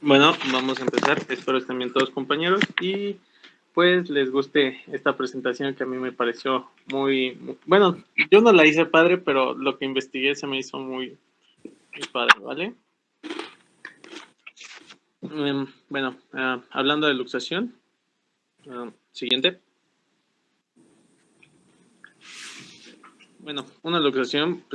Bueno, vamos a empezar. Espero estén bien todos, compañeros, y pues les guste esta presentación que a mí me pareció bueno, yo no la hice padre, pero lo que investigué se me hizo muy padre, ¿vale? Bueno, hablando de luxación, siguiente. Bueno, una luxación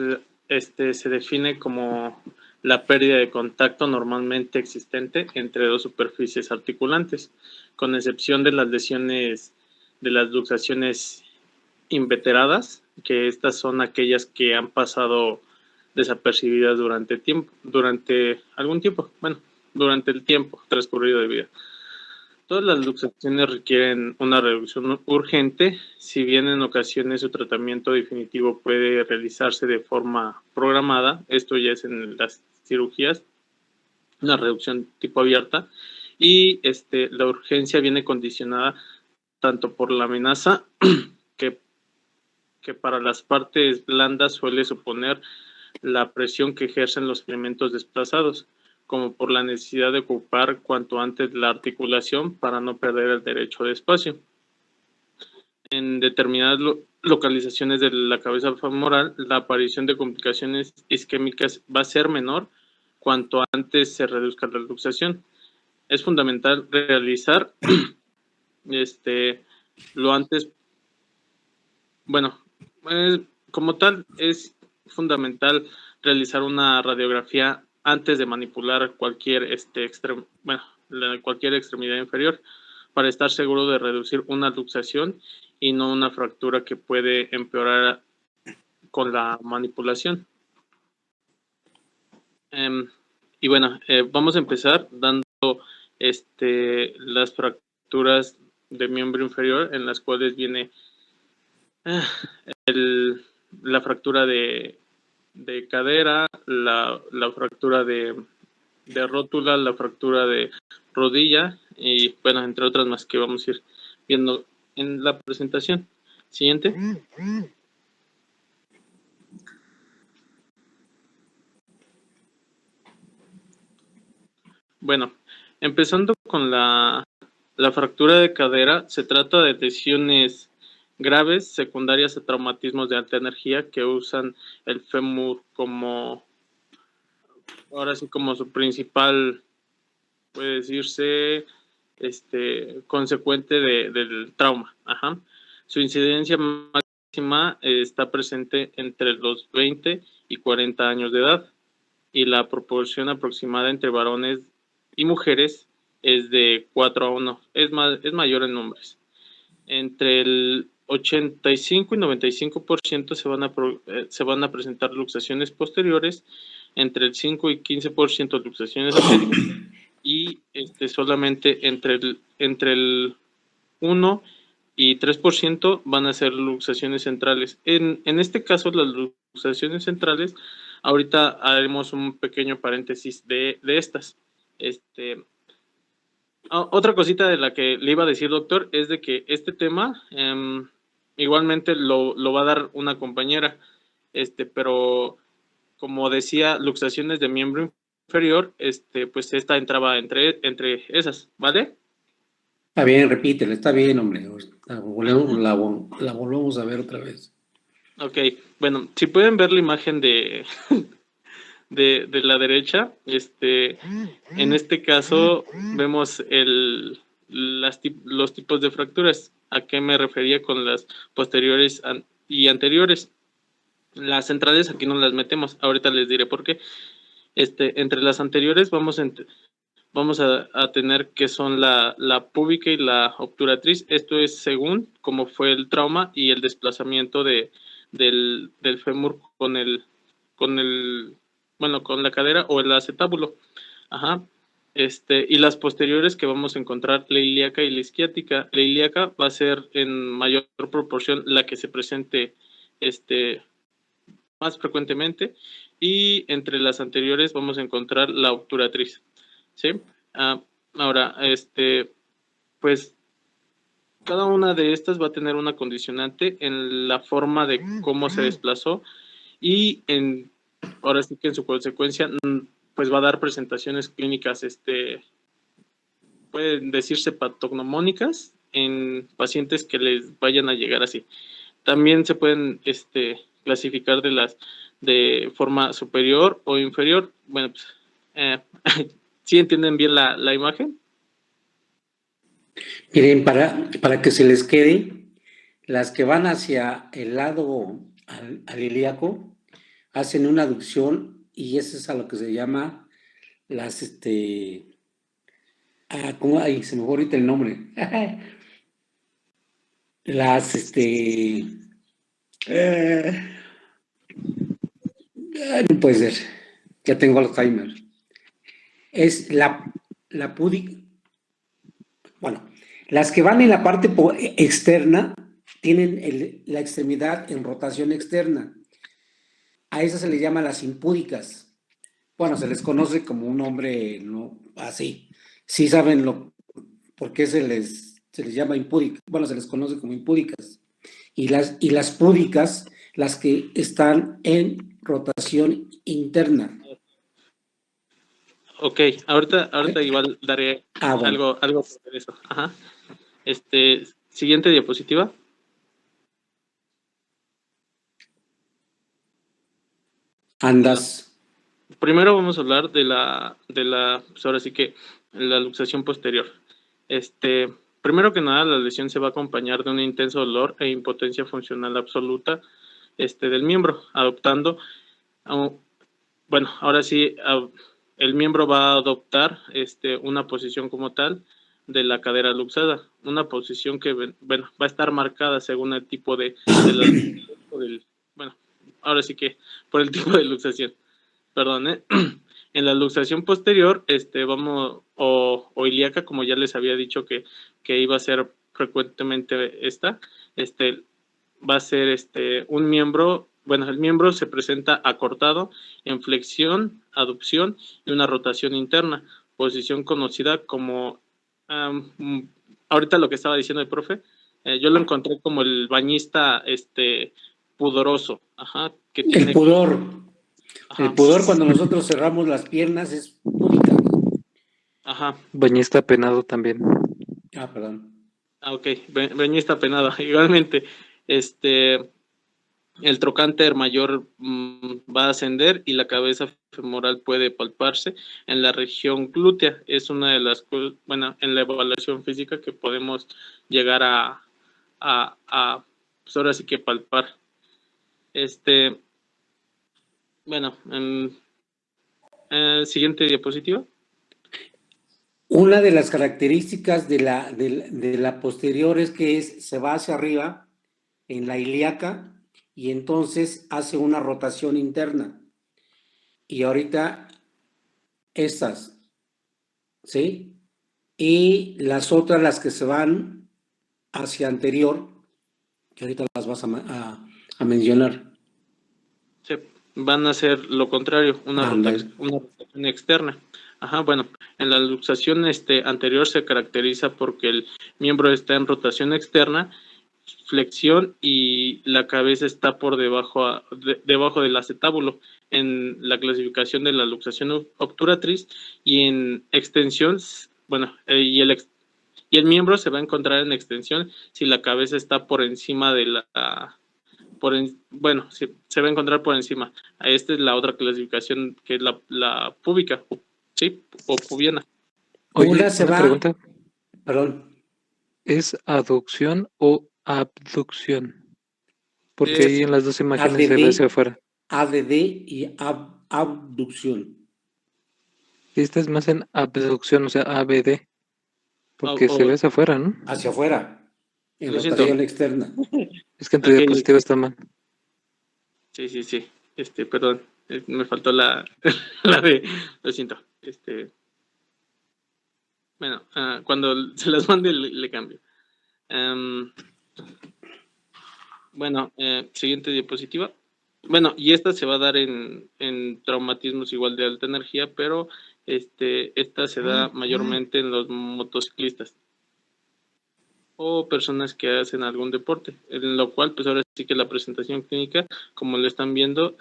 se define como la pérdida de contacto normalmente existente entre dos superficies articulantes, con excepción de las lesiones de las luxaciones inveteradas, que estas son aquellas que han pasado desapercibidas durante algún tiempo, bueno, durante el tiempo transcurrido de vida. Todas las luxaciones requieren una reducción urgente, si bien en ocasiones su tratamiento definitivo puede realizarse de forma programada, esto ya es en las cirugías, una reducción tipo abierta, y la urgencia viene condicionada tanto por la amenaza que para las partes blandas suele suponer la presión que ejercen los elementos desplazados, como por la necesidad de ocupar cuanto antes la articulación para no perder el derecho de espacio. En determinadas localizaciones de la cabeza femoral, la aparición de complicaciones isquémicas va a ser menor cuanto antes se reduzca la luxación. Es fundamental realizar lo antes, bueno, como tal, es fundamental realizar una radiografía antes de manipular cualquier cualquier extremidad inferior para estar seguro de reducir una luxación y no una fractura que puede empeorar con la manipulación. Y bueno, vamos a empezar dando las fracturas de miembro inferior, en las cuales viene la fractura de cadera, la fractura de rótula, la fractura de rodilla y, bueno, entre otras más que vamos a ir viendo en la presentación. Siguiente. Bueno, empezando con la fractura de cadera, se trata de lesiones graves secundarias a traumatismos de alta energía que usan el fémur como, ahora sí, como su principal, puede decirse, consecuente del trauma. Ajá. Su incidencia máxima está presente entre los 20 y 40 años de edad, y la proporción aproximada entre varones y mujeres es de 4 a 1, es mayor en hombres. Entre el 85 y 95% se van a presentar luxaciones posteriores, entre el 5 y 15% luxaciones anteriores, y solamente entre el 1 y 3% van a ser luxaciones centrales. En este caso, las luxaciones centrales, ahorita haremos un pequeño paréntesis de estas. Otra cosita de la que le iba a decir, doctor, es de que este tema igualmente lo va a dar una compañera, pero como decía, luxaciones de miembro inferior, pues esta entraba entre esas, ¿vale? Está bien, repítelo, está bien, hombre. La volvemos a ver otra vez. Ok, bueno, si pueden ver la imagen de la derecha, en este caso vemos los tipos de fracturas. ¿A qué me refería con las posteriores y anteriores? Las centrales aquí no las metemos, ahorita les diré por qué. Entre las anteriores vamos a tener que son la púbica y la obturatriz. Esto es según cómo fue el trauma y el desplazamiento del fémur con la cadera o el acetábulo. Ajá. Y las posteriores que vamos a encontrar, la ilíaca y la isquiática. La ilíaca va a ser en mayor proporción la que se presente más frecuentemente, y entre las anteriores vamos a encontrar la obturatriz. ¿Sí? Ahora, pues cada una de estas va a tener una condicionante en la forma de cómo se desplazó, y ahora sí que en su consecuencia pues va a dar presentaciones clínicas pueden decirse patognomónicas en pacientes que les vayan a llegar así. También se pueden clasificar de forma superior o inferior. Bueno, pues, ¿sí entienden bien la imagen? Miren, para que se les quede, las que van hacia el lado al ilíaco hacen una aducción y eso es a lo que se llama las, ¿cómo? Ay, se me fue ahorita el nombre. Las, eh, no puede ser, ya tengo Alzheimer. Es la púdica, bueno, las que van en la parte externa tienen la extremidad en rotación externa. A esas se les llama las impúdicas. Bueno, se les conoce como un nombre, ¿no? Así. Sí saben por qué se les llama impúdicas. Bueno, se les conoce como impúdicas. Y las púdicas, las que están en rotación interna. Ok, ahorita igual daré Bueno. algo sobre eso. Ajá. Siguiente diapositiva. Bueno, Andas. primero vamos a hablar pues ahora sí que la luxación posterior. Primero que nada, la lesión se va a acompañar de un intenso dolor e impotencia funcional absoluta del miembro, adoptando, bueno, ahora sí, el miembro va a adoptar una posición como tal de la cadera luxada, una posición que, bueno, va a estar marcada según el tipo bueno, ahora sí que por el tipo de luxación. Perdón, ¿eh? En la luxación posterior, o ilíaca, como ya les había dicho que iba a ser frecuentemente va a ser un miembro, bueno, el miembro se presenta acortado, en flexión, aducción y una rotación interna, posición conocida como, ahorita lo que estaba diciendo el profe, yo lo encontré como el bañista, pudoroso, ajá, que El tiene, pudor. El ajá, pudor cuando nosotros cerramos las piernas es púdica. ajá. Bañista penado también. Perdón. Ok, bañista penado. Igualmente, el trocánter mayor va a ascender y la cabeza femoral puede palparse en la región glútea. Es una de las cosas, bueno, en la evaluación física que podemos llegar pues ahora sí que palpar. Bueno, siguiente diapositiva. Una de las características de la posterior es que se va hacia arriba en la ilíaca y entonces hace una rotación interna. Y ahorita estas, ¿sí? Y las otras, las que se van hacia anterior, que ahorita las vas a mencionar. Se van a hacer lo contrario, una rotación externa. Ajá, bueno, en la luxación anterior se caracteriza porque el miembro está en rotación externa, flexión y la cabeza está por debajo del acetábulo en la clasificación de la luxación obturatriz y en extensión, bueno, y el miembro se va a encontrar en extensión si la cabeza está por encima de bueno, se va a encontrar por encima. Esta es la otra clasificación que es la púbica, ¿sí? O pubiana. Oye, Se una va, pregunta. perdón, ¿Es aducción o abducción? Porque ahí Es, en las dos imágenes se ve hacia ADD, afuera. ADD y abducción. Esta es más en abducción, o sea, ABD. Porque se ve hacia afuera, ¿no? Hacia afuera, en lo siento. rotación externa. Es que en tu Ok, diapositiva está mal. sí. Perdón, me faltó la de, lo siento. Bueno, cuando se las mande le cambio. Bueno, siguiente diapositiva. Bueno, y esta se va a dar en traumatismos igual de alta energía, pero esta se da mayormente en los motociclistas o personas que hacen algún deporte, en lo cual pues ahora sí que la presentación clínica, como lo están viendo,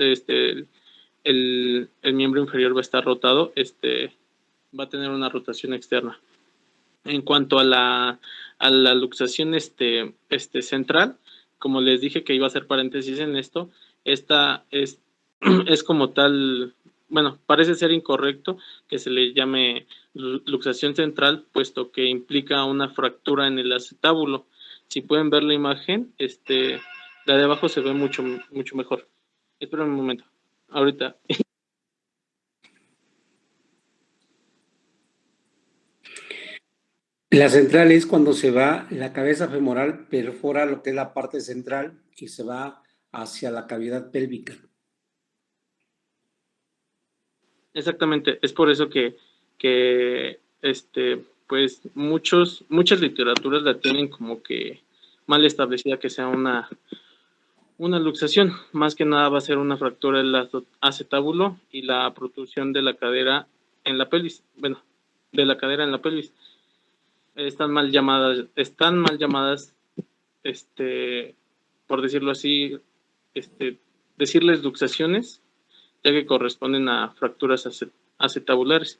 el miembro inferior va a estar rotado, va a tener una rotación externa. En cuanto a la luxación central, como les dije que iba a hacer paréntesis en esto, esta es como tal, bueno, parece ser incorrecto que se le llame luxación central, puesto que implica una fractura en el acetábulo. Si pueden ver la imagen, la de abajo se ve mucho mejor. Espera un momento, ahorita. La central es cuando se va, la cabeza femoral perfora lo que es la parte central y se va hacia la cavidad pélvica. Exactamente, es por eso que pues muchas literaturas la tienen como que mal establecida que sea una luxación. Más que nada va a ser una fractura del acetábulo y la protrusión de la cadera en la pelvis. Bueno, de la cadera en la pelvis. Están mal llamadas, por decirlo así, decirles luxaciones, ya que corresponden a fracturas acetabulares.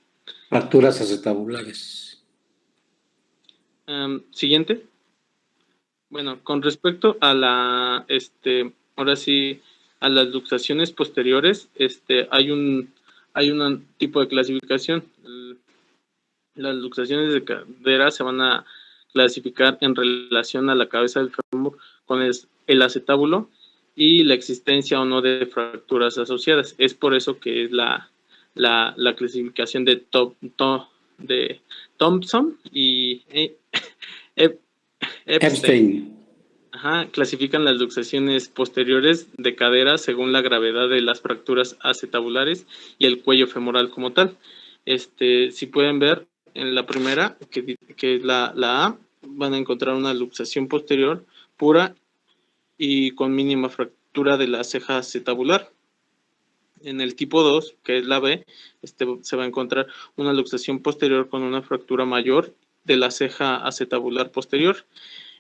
Fracturas acetabulares. Siguiente. Bueno, con respecto a ahora sí, a las luxaciones posteriores, hay un tipo de clasificación. Las luxaciones de cadera se van a clasificar en relación a la cabeza del fémur con el acetábulo y la existencia o no de fracturas asociadas. Es por eso que es la clasificación de Thompson y Epstein. Ajá, clasifican las luxaciones posteriores de cadera según la gravedad de las fracturas acetabulares y el cuello femoral como tal. Si pueden ver en la primera, que es la A, van a encontrar una luxación posterior pura y con mínima fractura de la ceja acetabular. En el tipo 2, que es la B, se va a encontrar una luxación posterior con una fractura mayor de la ceja acetabular posterior.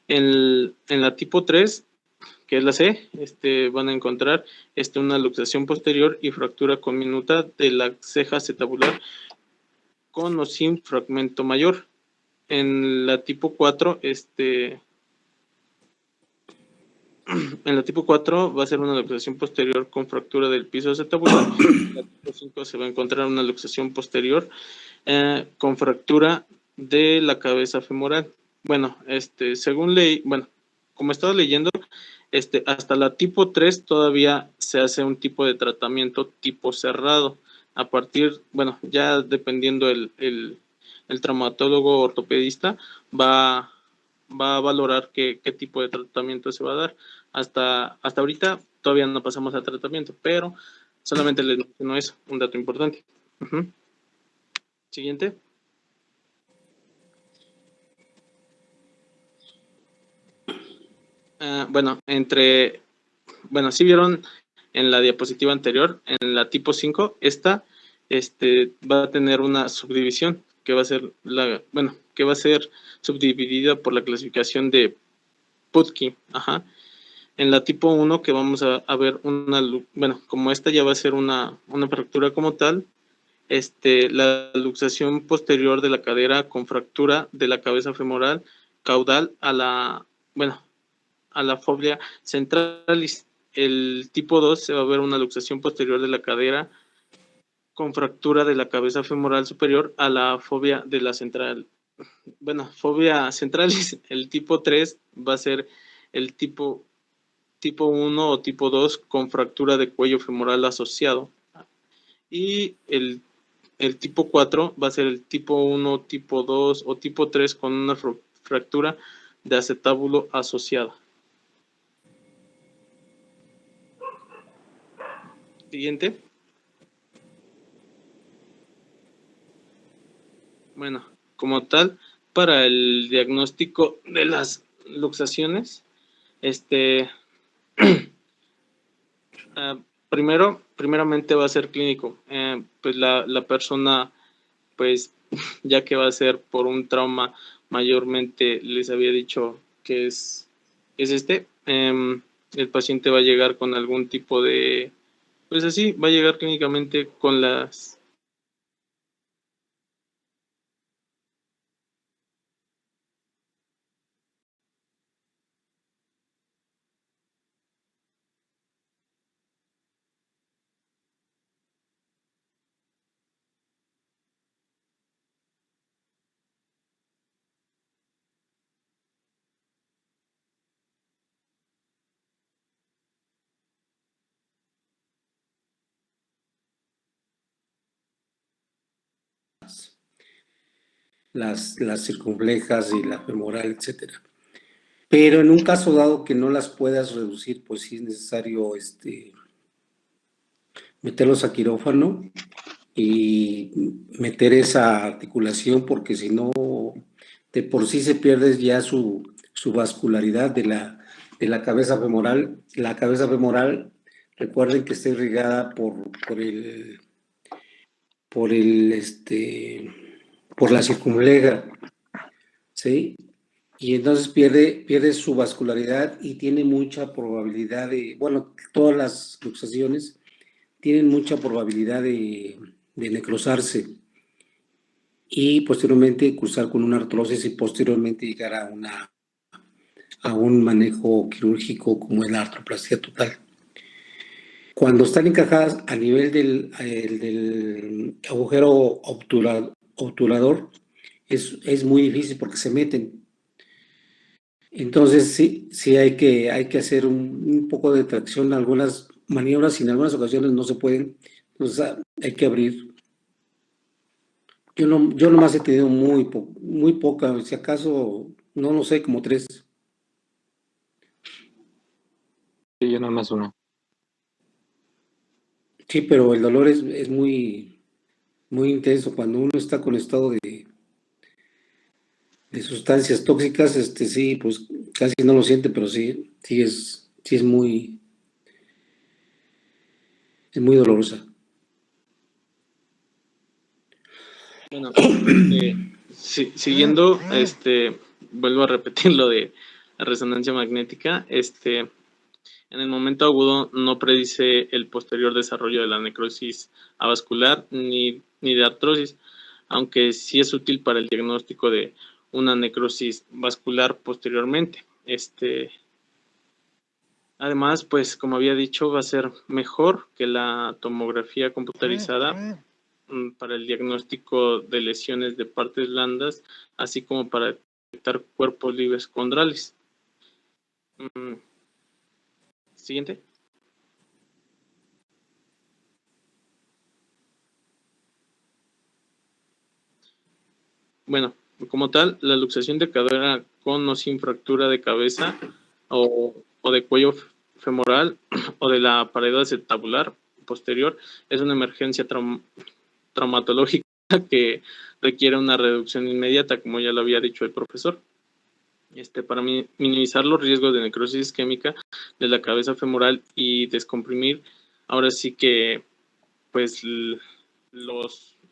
En la tipo 3, que es la C, van a encontrar una luxación posterior y fractura conminuta de la ceja acetabular con o sin fragmento mayor. En la tipo 4, en la tipo 4 va a ser una luxación posterior con fractura del piso acetabular. En la tipo 5 se va a encontrar una luxación posterior con fractura de la cabeza femoral. Bueno, según como estaba leyendo, hasta la tipo 3 todavía se hace un tipo de tratamiento tipo cerrado. A partir, bueno, ya dependiendo el traumatólogo ortopedista, va a valorar qué tipo de tratamiento se va a dar. Hasta ahorita todavía no pasamos al tratamiento, pero solamente les menciono eso, un dato importante. Siguiente. Bueno, sí vieron en la diapositiva anterior, en la tipo 5, esta va a tener una subdivisión que va a ser que va a ser subdividida por la clasificación de Putki. Ajá. En la tipo 1 que vamos a ver como esta ya va a ser una fractura como tal, la luxación posterior de la cadera con fractura de la cabeza femoral caudal a la fobia centralis. El tipo 2 se va a ver una luxación posterior de la cadera con fractura de la cabeza femoral superior a la fobia de la fobia centralis. El tipo 3 va a ser el tipo 1 o tipo 2 con fractura de cuello femoral asociado. Y el tipo 4 va a ser el tipo 1, tipo 2 o tipo 3 con una fractura de acetábulo asociada. Siguiente. Bueno, como tal, para el diagnóstico de las luxaciones, primeramente va a ser clínico. Pues la persona, pues ya que va a ser por un trauma, mayormente les había dicho que es el paciente va a llegar con algún tipo de, pues así, va a llegar clínicamente con las las circunflejas y la femoral, etcétera. Pero en un caso dado que no las puedas reducir, pues sí es necesario meterlos a quirófano y meter esa articulación, porque si no, de por sí se pierde ya su vascularidad de la cabeza femoral. La cabeza femoral, recuerden que está irrigada por la circunfleja, ¿sí? Y entonces pierde su vascularidad y tiene mucha probabilidad bueno, todas las luxaciones tienen mucha probabilidad de necrosarse y posteriormente cursar con una artrosis y posteriormente llegar a un manejo quirúrgico como es la artroplastia total. Cuando están encajadas a nivel del agujero obturador, es muy difícil porque se meten. Entonces sí hay que hacer un poco de tracción, algunas maniobras y en algunas ocasiones no se pueden, entonces hay que abrir. Yo nomás he tenido muy poca, si acaso, no lo sé, como 3. Sí, yo nada más uno. Sí, pero el dolor es muy intenso cuando uno está con estado de sustancias tóxicas, sí, pues casi no lo siente, pero sí es muy dolorosa. Bueno, siguiendo, vuelvo a repetir lo de la resonancia magnética. En el momento agudo no predice el posterior desarrollo de la necrosis avascular ni de artrosis, aunque sí es útil para el diagnóstico de una necrosis vascular posteriormente. Además, pues como había dicho, va a ser mejor que la tomografía computarizada para el diagnóstico de lesiones de partes blandas, así como para detectar cuerpos libres condrales. Siguiente. Bueno, como tal, la luxación de cadera con o sin fractura de cabeza o de cuello femoral o de la pared acetabular posterior es una emergencia traumatológica que requiere una reducción inmediata, como ya lo había dicho el profesor. Para minimizar los riesgos de necrosis isquémica de la cabeza femoral y descomprimir, ahora sí que, pues,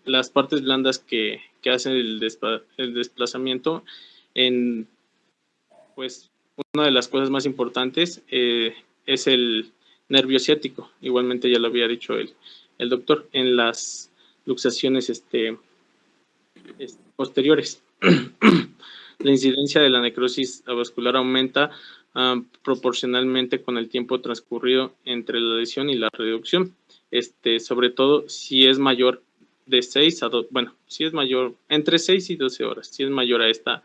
las partes blandas que hacen el desplazamiento, pues, una de las cosas más importantes es el nervio ciático. Igualmente ya lo había dicho el doctor, en las luxaciones posteriores. La incidencia de la necrosis avascular aumenta proporcionalmente con el tiempo transcurrido entre la lesión y la reducción. Sobre todo si es mayor de 6 a 2, bueno, si es mayor entre 6 y 12 horas, si es mayor a este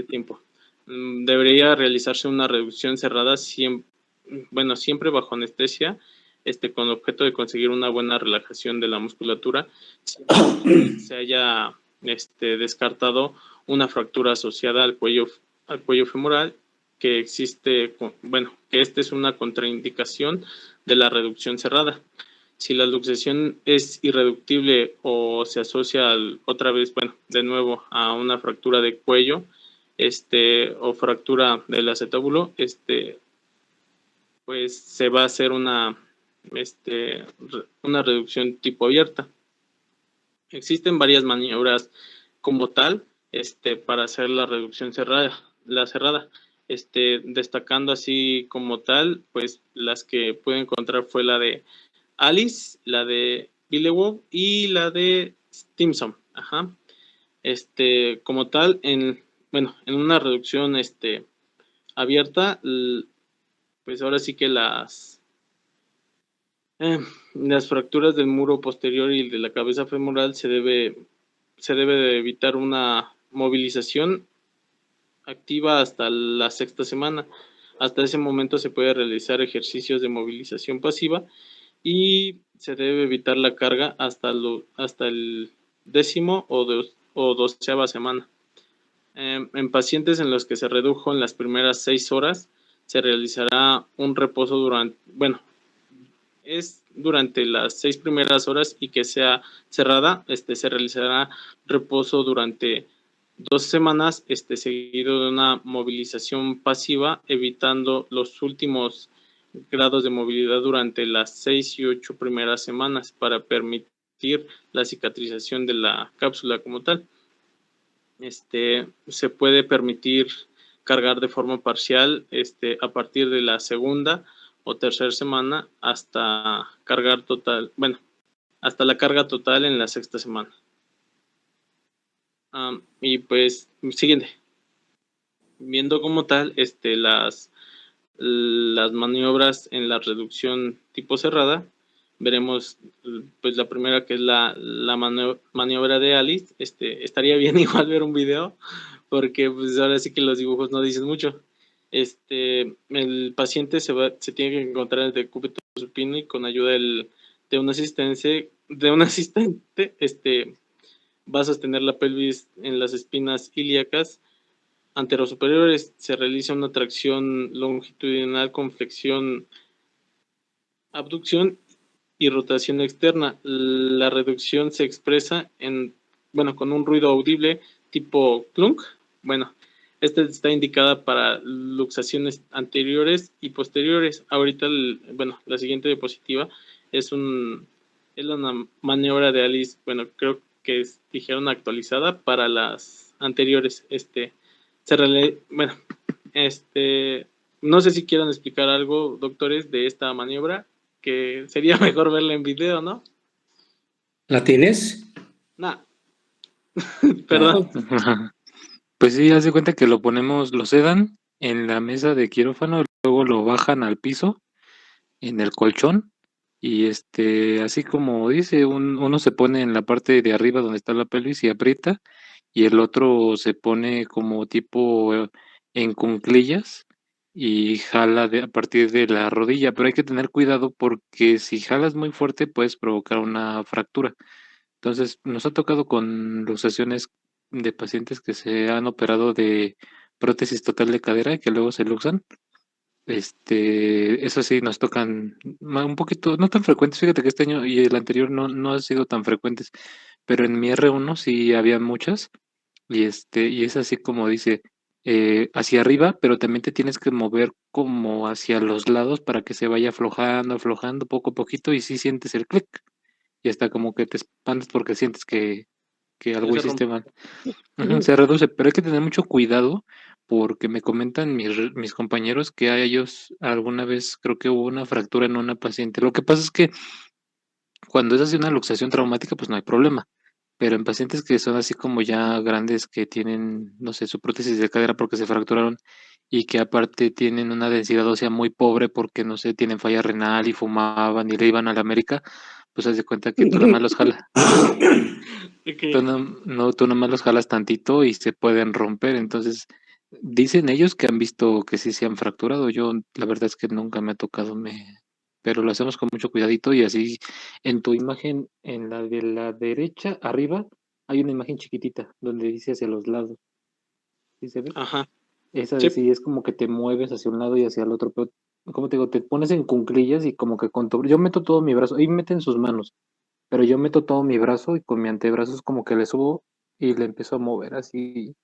tiempo. Debería realizarse una reducción cerrada siempre bajo anestesia, con el objeto de conseguir una buena relajación de la musculatura, se haya descartado una fractura asociada al cuello femoral, que existe, bueno, que esta es una contraindicación de la reducción cerrada. Si la luxación es irreductible o se asocia otra vez, bueno, de nuevo a una fractura de cuello, o fractura del acetábulo, pues se va a hacer una reducción tipo abierta. Existen varias maniobras como tal, para hacer la reducción cerrada, destacando así como tal, pues las que pude encontrar fue la de Alice, la de Billewov y la de Stimson. Ajá. Como tal, en una reducción abierta, pues ahora sí que las fracturas del muro posterior y de la cabeza femoral se debe de evitar una movilización activa hasta la sexta semana. Hasta ese momento se puede realizar ejercicios de movilización pasiva y se debe evitar la carga hasta el 10º o 12ª semana. En pacientes en los que se redujo en las primeras 6 horas, se realizará un reposo durante las 6 primeras horas y que sea cerrada, se realizará reposo durante 2 semanas, seguido de una movilización pasiva, evitando los últimos grados de movilidad durante las 6 y 8 primeras semanas para permitir la cicatrización de la cápsula como tal. Se puede permitir cargar de forma parcial a partir de la segunda o tercera semana hasta cargar total, hasta la carga total en la 6ª semana. Y pues, siguiente. Viendo como tal las maniobras en la reducción tipo cerrada, veremos pues la primera, que es la maniobra de Alice. Estaría bien igual ver un video, porque pues ahora sí que los dibujos no dicen mucho. El paciente se tiene que encontrar en el decúbito supino y con ayuda de un asistente, va a sostener la pelvis en las espinas ilíacas anterosuperiores. Se realiza una tracción longitudinal con flexión, abducción y rotación externa. La reducción se expresa con un ruido audible tipo clunk. Esta está indicada para luxaciones anteriores y posteriores. Ahorita, la siguiente diapositiva es una maniobra de Alice, creo que dijeron actualizada para las anteriores. No sé si quieran explicar algo, doctores, de esta maniobra, que sería mejor verla en video, ¿no? ¿La tienes? Nah. Perdón. Pues sí, haz de cuenta que lo sedan en la mesa de quirófano, luego lo bajan al piso, en el colchón, y así como dice, uno se pone en la parte de arriba donde está la pelvis y aprieta, y el otro se pone como tipo en cuclillas y jala a partir de la rodilla, pero hay que tener cuidado porque si jalas muy fuerte puedes provocar una fractura. Entonces, nos ha tocado con luxaciones de pacientes que se han operado de prótesis total de cadera y que luego se luxan. Eso sí, nos tocan un poquito, no tan frecuentes. Fíjate que este año y el anterior no han sido tan frecuentes, pero en mi R1 sí había muchas. Y es así como dice, hacia arriba, pero también te tienes que mover como hacia los lados para que se vaya aflojando, aflojando poco a poquito, y sí sientes el clic. Y hasta como que te espantas porque sientes que algo hiciste mal. Se reduce, pero hay que tener mucho cuidado porque me comentan mis compañeros que a ellos alguna vez creo que hubo una fractura en una paciente. Lo que pasa es que cuando es así una luxación traumática, pues no hay problema. Pero en pacientes que son así como ya grandes, que tienen, no sé, su prótesis de cadera porque se fracturaron y que aparte tienen una densidad ósea muy pobre porque, no sé, tienen falla renal y fumaban y le iban a la América, pues haz de cuenta que tú nada más los jalas. Okay. Tú nada más los jalas tantito y se pueden romper. Entonces, dicen ellos que han visto que sí se han fracturado. Yo, la verdad es que nunca me ha tocado, pero lo hacemos con mucho cuidadito. Y así, en tu imagen, en la de la derecha, arriba, hay una imagen chiquitita donde dice hacia los lados. ¿Sí se ve? Ajá. Esa de Sí. sí es como que te mueves hacia un lado y hacia el otro, pero como te digo, te pones en cuclillas y como que yo meto todo mi brazo, ahí meten sus manos, pero yo meto todo mi brazo y con mi antebrazo es como que le subo y le empiezo a mover así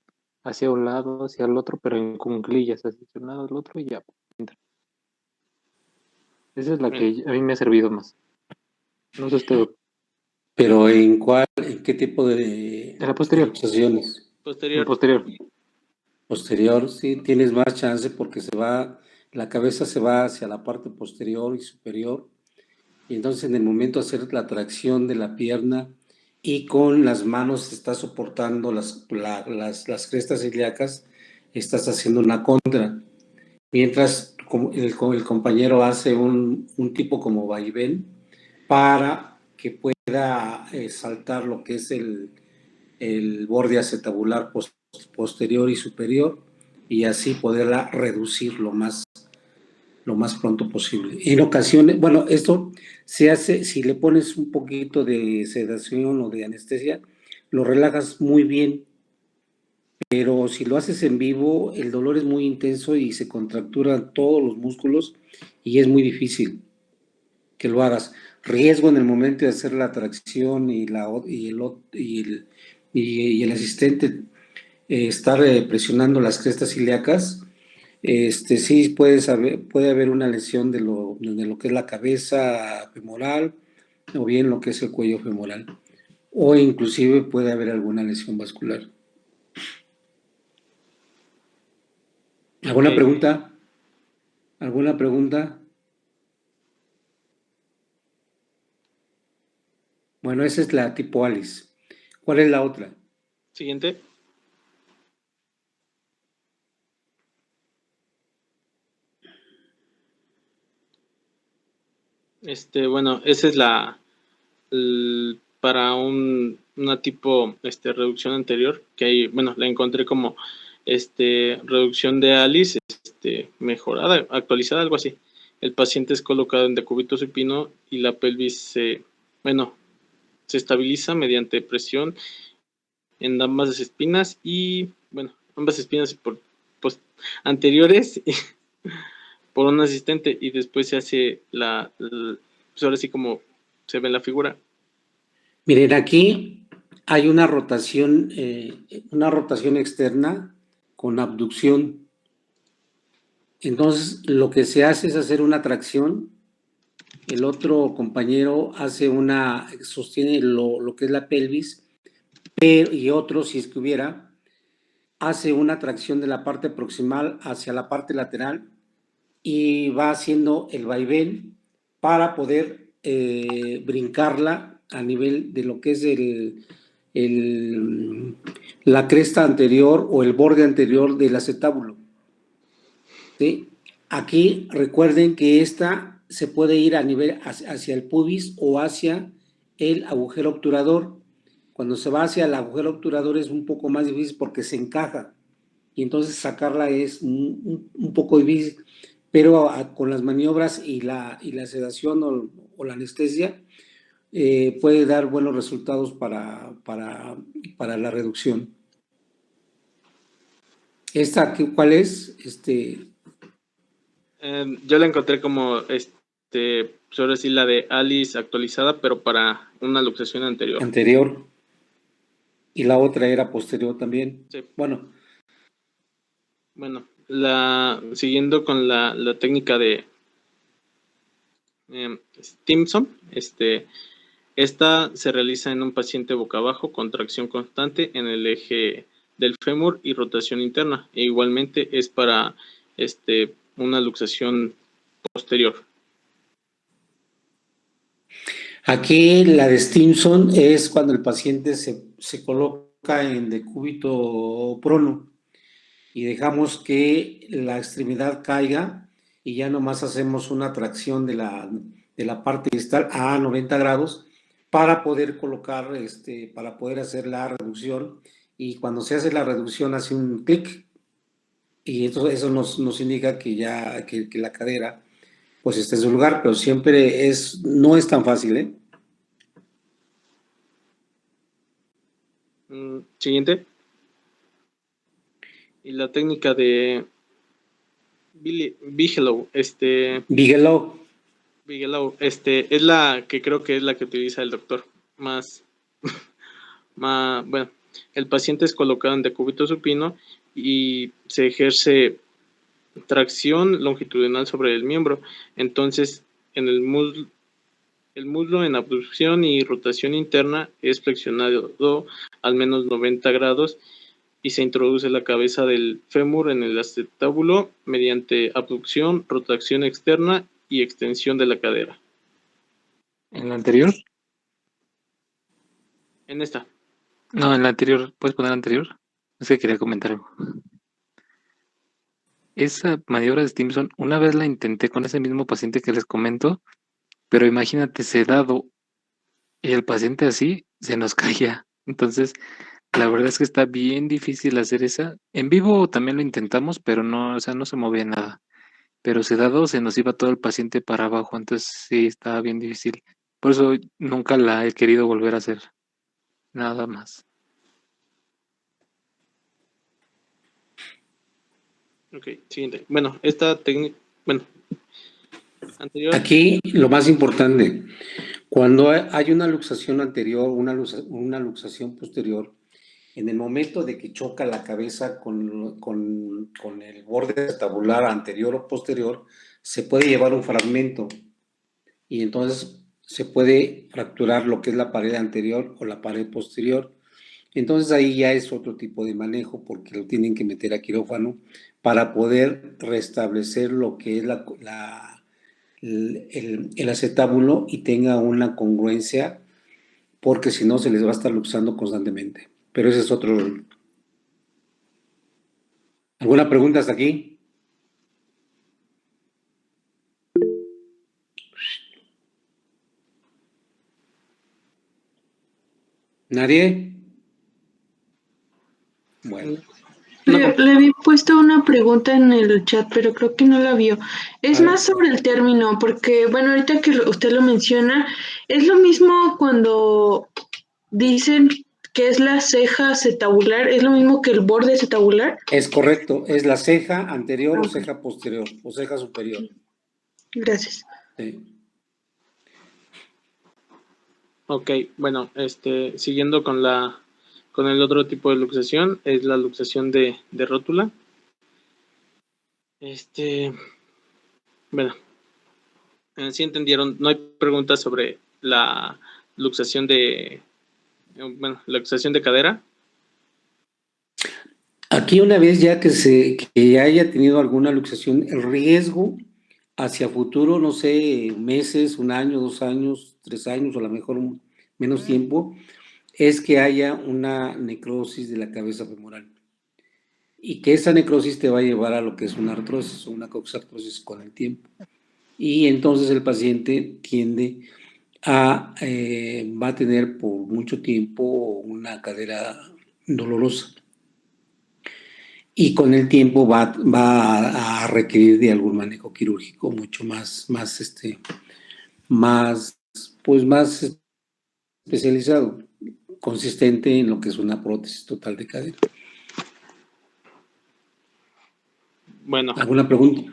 hacia un lado, hacia el otro, pero en cuclillas, así hacia un lado, al otro y ya. Esa es la que a mí me ha servido más. No sé usted. Pero ¿en qué tipo de En la posterior. luxaciones? En posterior. Posterior, sí, tienes más chance porque la cabeza se va hacia la parte posterior y superior, y entonces en el momento de hacer la tracción de la pierna y con las manos estás soportando las crestas ilíacas, estás haciendo una contra, mientras el compañero hace un tipo como vaivén para que pueda saltar lo que es el borde acetabular posterior y superior, y así poderla reducir lo más pronto posible. En ocasiones, bueno, esto se hace si le pones un poquito de sedación o de anestesia, lo relajas muy bien, pero si lo haces en vivo, el dolor es muy intenso y se contracturan todos los músculos y es muy difícil que lo hagas. Riesgo en el momento de hacer la tracción y el asistente estar presionando las crestas ilíacas. Sí puede haber una lesión de lo que es la cabeza femoral o bien lo que es el cuello femoral, o inclusive puede haber alguna lesión vascular. ¿Alguna Ok. pregunta? ¿Alguna pregunta? Bueno, esa es la tipo Alice. ¿Cuál es la otra? Siguiente. Bueno, esa es para una tipo reducción anterior, que ahí, bueno, la encontré como reducción de Alice, mejorada, actualizada, algo así. El paciente es colocado en decúbito supino y la pelvis se estabiliza mediante presión en ambas espinas y, bueno, ambas espinas pues, anteriores por un asistente y después se hace pues ahora sí como se ve en la figura. Miren, aquí hay una rotación externa con abducción. Entonces, lo que se hace es hacer una tracción. El otro compañero sostiene lo que es la pelvis, y otro, si es que hubiera, hace una tracción de la parte proximal hacia la parte lateral y va haciendo el vaivén para poder brincarla a nivel de lo que es la cresta anterior o el borde anterior del acetábulo. ¿Sí? Aquí recuerden que esta se puede ir a nivel hacia el pubis o hacia el agujero obturador. Cuando se va hacia el agujero obturador es un poco más difícil porque se encaja y entonces sacarla es un poco difícil, pero con las maniobras y la sedación o la anestesia puede dar buenos resultados para la reducción. ¿Esta cuál es? Yo la encontré como pues ahora sí la de Alice actualizada, pero para una luxación anterior. Anterior. Y la otra era posterior también. Sí. Bueno, Bueno, siguiendo con la técnica de Stimson, esta se realiza en un paciente boca abajo con tracción constante en el eje del fémur y rotación interna. E igualmente es para una luxación posterior. aquí la de Stimson es cuando el paciente se coloca en decúbito prono y dejamos que la extremidad caiga y ya nomás hacemos una tracción de la parte distal a 90 grados para poder colocar, para poder hacer la reducción, y cuando se hace la reducción hace un clic y entonces eso nos indica que la cadera pues está en su lugar, pero siempre no es tan fácil, ¿eh? Siguiente. Y la técnica de Bigelow, Bigelow. Bigelow, es la que creo que es la que utiliza el doctor más, bueno, el paciente es colocado en decúbito supino y se ejerce tracción longitudinal sobre el miembro. Entonces, en el muslo en abducción y rotación interna es flexionado al menos 90 grados y se introduce la cabeza del fémur en el acetábulo mediante abducción, rotación externa y extensión de la cadera. ¿En la anterior? En esta. No, en la anterior. ¿Puedes poner la anterior? Es que quería comentar algo. Esa maniobra de Stimson, una vez la intenté con ese mismo paciente que les comento, pero imagínate sedado y el paciente así se nos caía. Entonces, la verdad es que está bien difícil hacer esa. En vivo también lo intentamos, pero no, o sea, no se movía nada. Pero sedado se nos iba todo el paciente para abajo, entonces sí, estaba bien difícil. Por eso nunca la he querido volver a hacer. Nada más. Ok, siguiente. Bueno, esta técnica, bueno, anterior. Aquí lo más importante, cuando hay una luxación anterior, una luxación posterior, en el momento de que choca la cabeza con el borde tabular anterior o posterior, se puede llevar un fragmento y entonces se puede fracturar lo que es la pared anterior o la pared posterior. Entonces ahí ya es otro tipo de manejo porque lo tienen que meter a quirófano para poder restablecer lo que es el acetábulo y tenga una congruencia, porque si no se les va a estar luxando constantemente. Pero ese es otro. ¿Alguna pregunta hasta aquí? ¿Nadie? Bueno. Le había puesto una pregunta en el chat, pero creo que no la vio. Es A ver. más sobre el término, porque, bueno, ahorita que usted lo menciona, es lo mismo cuando dicen que es la ceja acetabular, es lo mismo que el borde acetabular. Es correcto, es la ceja anterior o Ok, ceja posterior o ceja superior. gracias. Sí. Ok, bueno, siguiendo con el otro tipo de luxación, es la luxación de rótula. Bueno, si entendieron, no hay preguntas sobre la luxación la luxación de cadera. Aquí una vez ya que haya tenido alguna luxación, el riesgo hacia futuro, no sé, meses, un año, 2 años, 3 años, o a lo mejor menos tiempo, es que haya una necrosis de la cabeza femoral. Y que esa necrosis te va a llevar a lo que es una artrosis o una coxartrosis con el tiempo. Y entonces el paciente va a tener por mucho tiempo una cadera dolorosa. Y con el tiempo va a requerir de algún manejo quirúrgico mucho más especializado, consistente en lo que es una prótesis total de cadera. Bueno, ¿Alguna pregunta?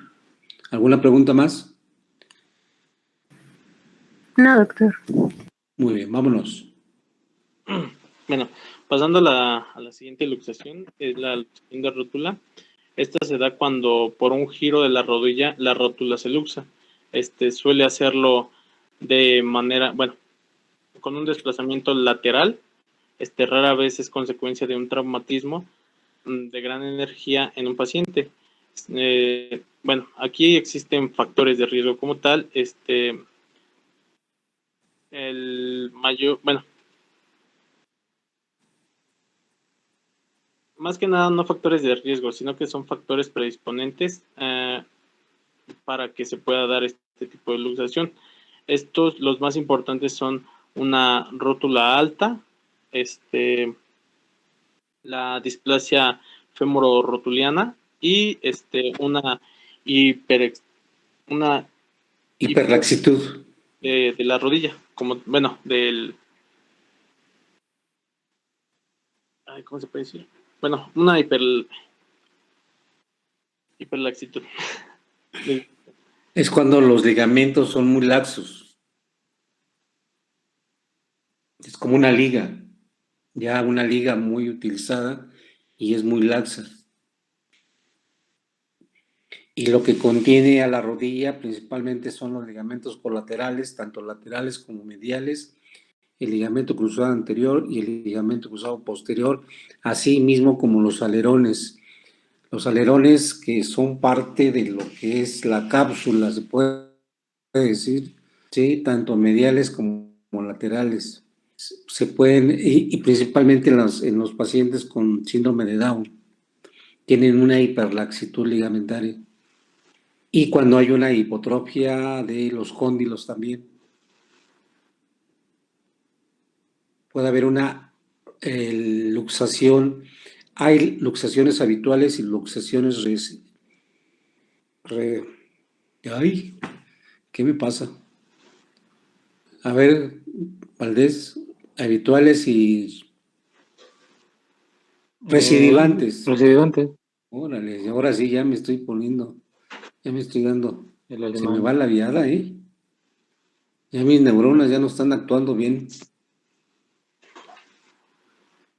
¿Alguna pregunta más? No, doctor. Muy bien, vámonos. bueno, pasando a la siguiente luxación, es la luxación de rótula. Esta se da cuando por un giro de la rodilla la rótula se luxa. Suele hacerlo de manera, bueno, con un desplazamiento lateral. Rara vez es consecuencia de un traumatismo de gran energía en un paciente. Bueno, aquí existen factores de riesgo como tal. El mayor, bueno, más que nada no factores de riesgo, sino que son factores predisponentes para que se pueda dar este tipo de luxación. Estos, los más importantes son una rótula alta, la displasia femororotuliana y una una Hiperlaxitud. de la rodilla, como, bueno, ¿cómo se puede decir? Bueno, una hiperlaxitud. Es cuando los ligamentos son muy laxos. Es como una liga, ya una liga muy utilizada y es muy laxa. Y lo que contiene a la rodilla principalmente son los ligamentos colaterales, tanto laterales como mediales, el ligamento cruzado anterior y el ligamento cruzado posterior, así mismo como los alerones. Los alerones que son parte de lo que es la cápsula, se puede decir, ¿sí? Tanto mediales como laterales. Se pueden, y principalmente en los pacientes con síndrome de Down, tienen una hiperlaxitud ligamentaria. Y cuando hay una hipotrofia de los cóndilos también, puede haber una luxación. Hay luxaciones habituales y luxaciones ay, ¿qué me pasa? A ver, Valdés, habituales y recidivantes. Recidivante. Órale, ahora sí ya me estoy poniendo, ya me estoy dando. El Se me alemán. va la viada, ¿eh? Ya mis neuronas ya no están actuando bien.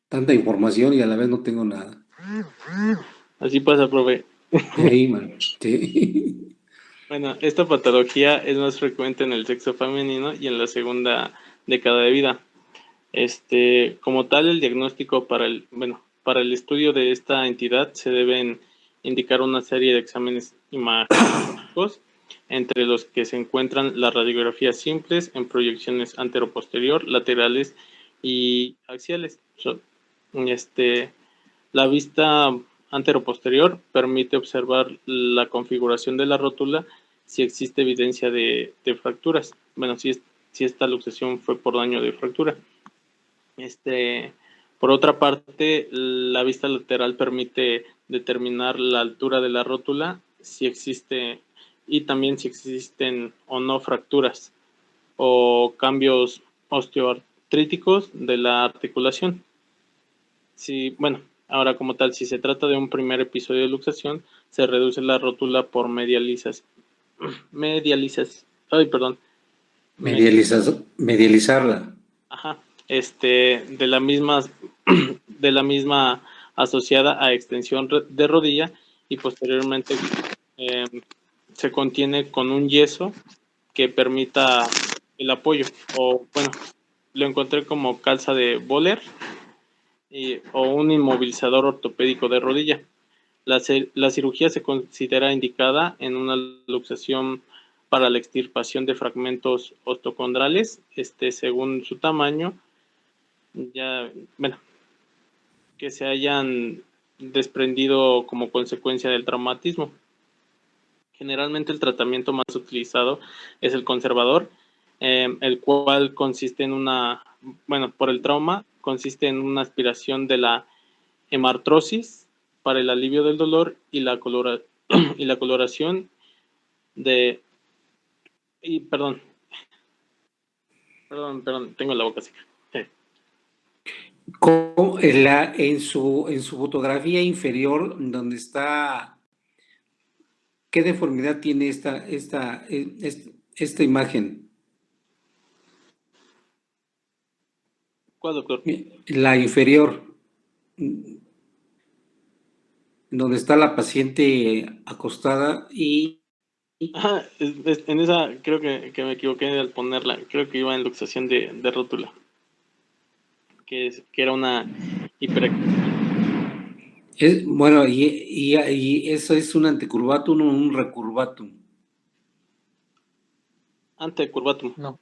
Tanta información y a la vez no tengo nada. Así pasa, profe. Ahí, man. Sí. Bueno, esta patología es más frecuente en el sexo femenino y en la segunda década de vida. Como tal, el diagnóstico para el estudio de esta entidad se deben indicar una serie de exámenes imaginológicos, entre los que se encuentran las radiografías simples en proyecciones antero-posterior, laterales y axiales. La vista antero-posterior permite observar la configuración de la rótula si existe evidencia de fracturas. Bueno, si esta luxación fue por daño de fractura. Por otra parte, la vista lateral permite determinar la altura de la rótula si existe y también si existen o no fracturas o cambios osteoartríticos de la articulación. Ahora como tal, si se trata de un primer episodio de luxación, se reduce la rótula por Medializarla. Ajá, de la misma, de la misma asociada a extensión de rodilla y posteriormente eh, se contiene con un yeso que permita el apoyo, o bueno, lo encontré como calza de Boller o un inmovilizador ortopédico de rodilla. La cirugía se considera indicada en una luxación para la extirpación de fragmentos osteocondrales, según su tamaño, que se hayan desprendido como consecuencia del traumatismo. Generalmente el tratamiento más utilizado es el conservador, el cual consiste por el trauma, consiste en una aspiración de la hemartrosis para el alivio del dolor y la coloración de... perdón, tengo la boca seca. En su fotografía inferior, donde está, ¿qué deformidad tiene esta imagen? ¿Cuál, doctor? La inferior, donde está la paciente acostada y En esa creo que me equivoqué al ponerla. Creo que iba en luxación de rótula. Que era una hiperactividad. bueno, y eso es un antecurvatum o un recurvatum. Antecurvatum, No,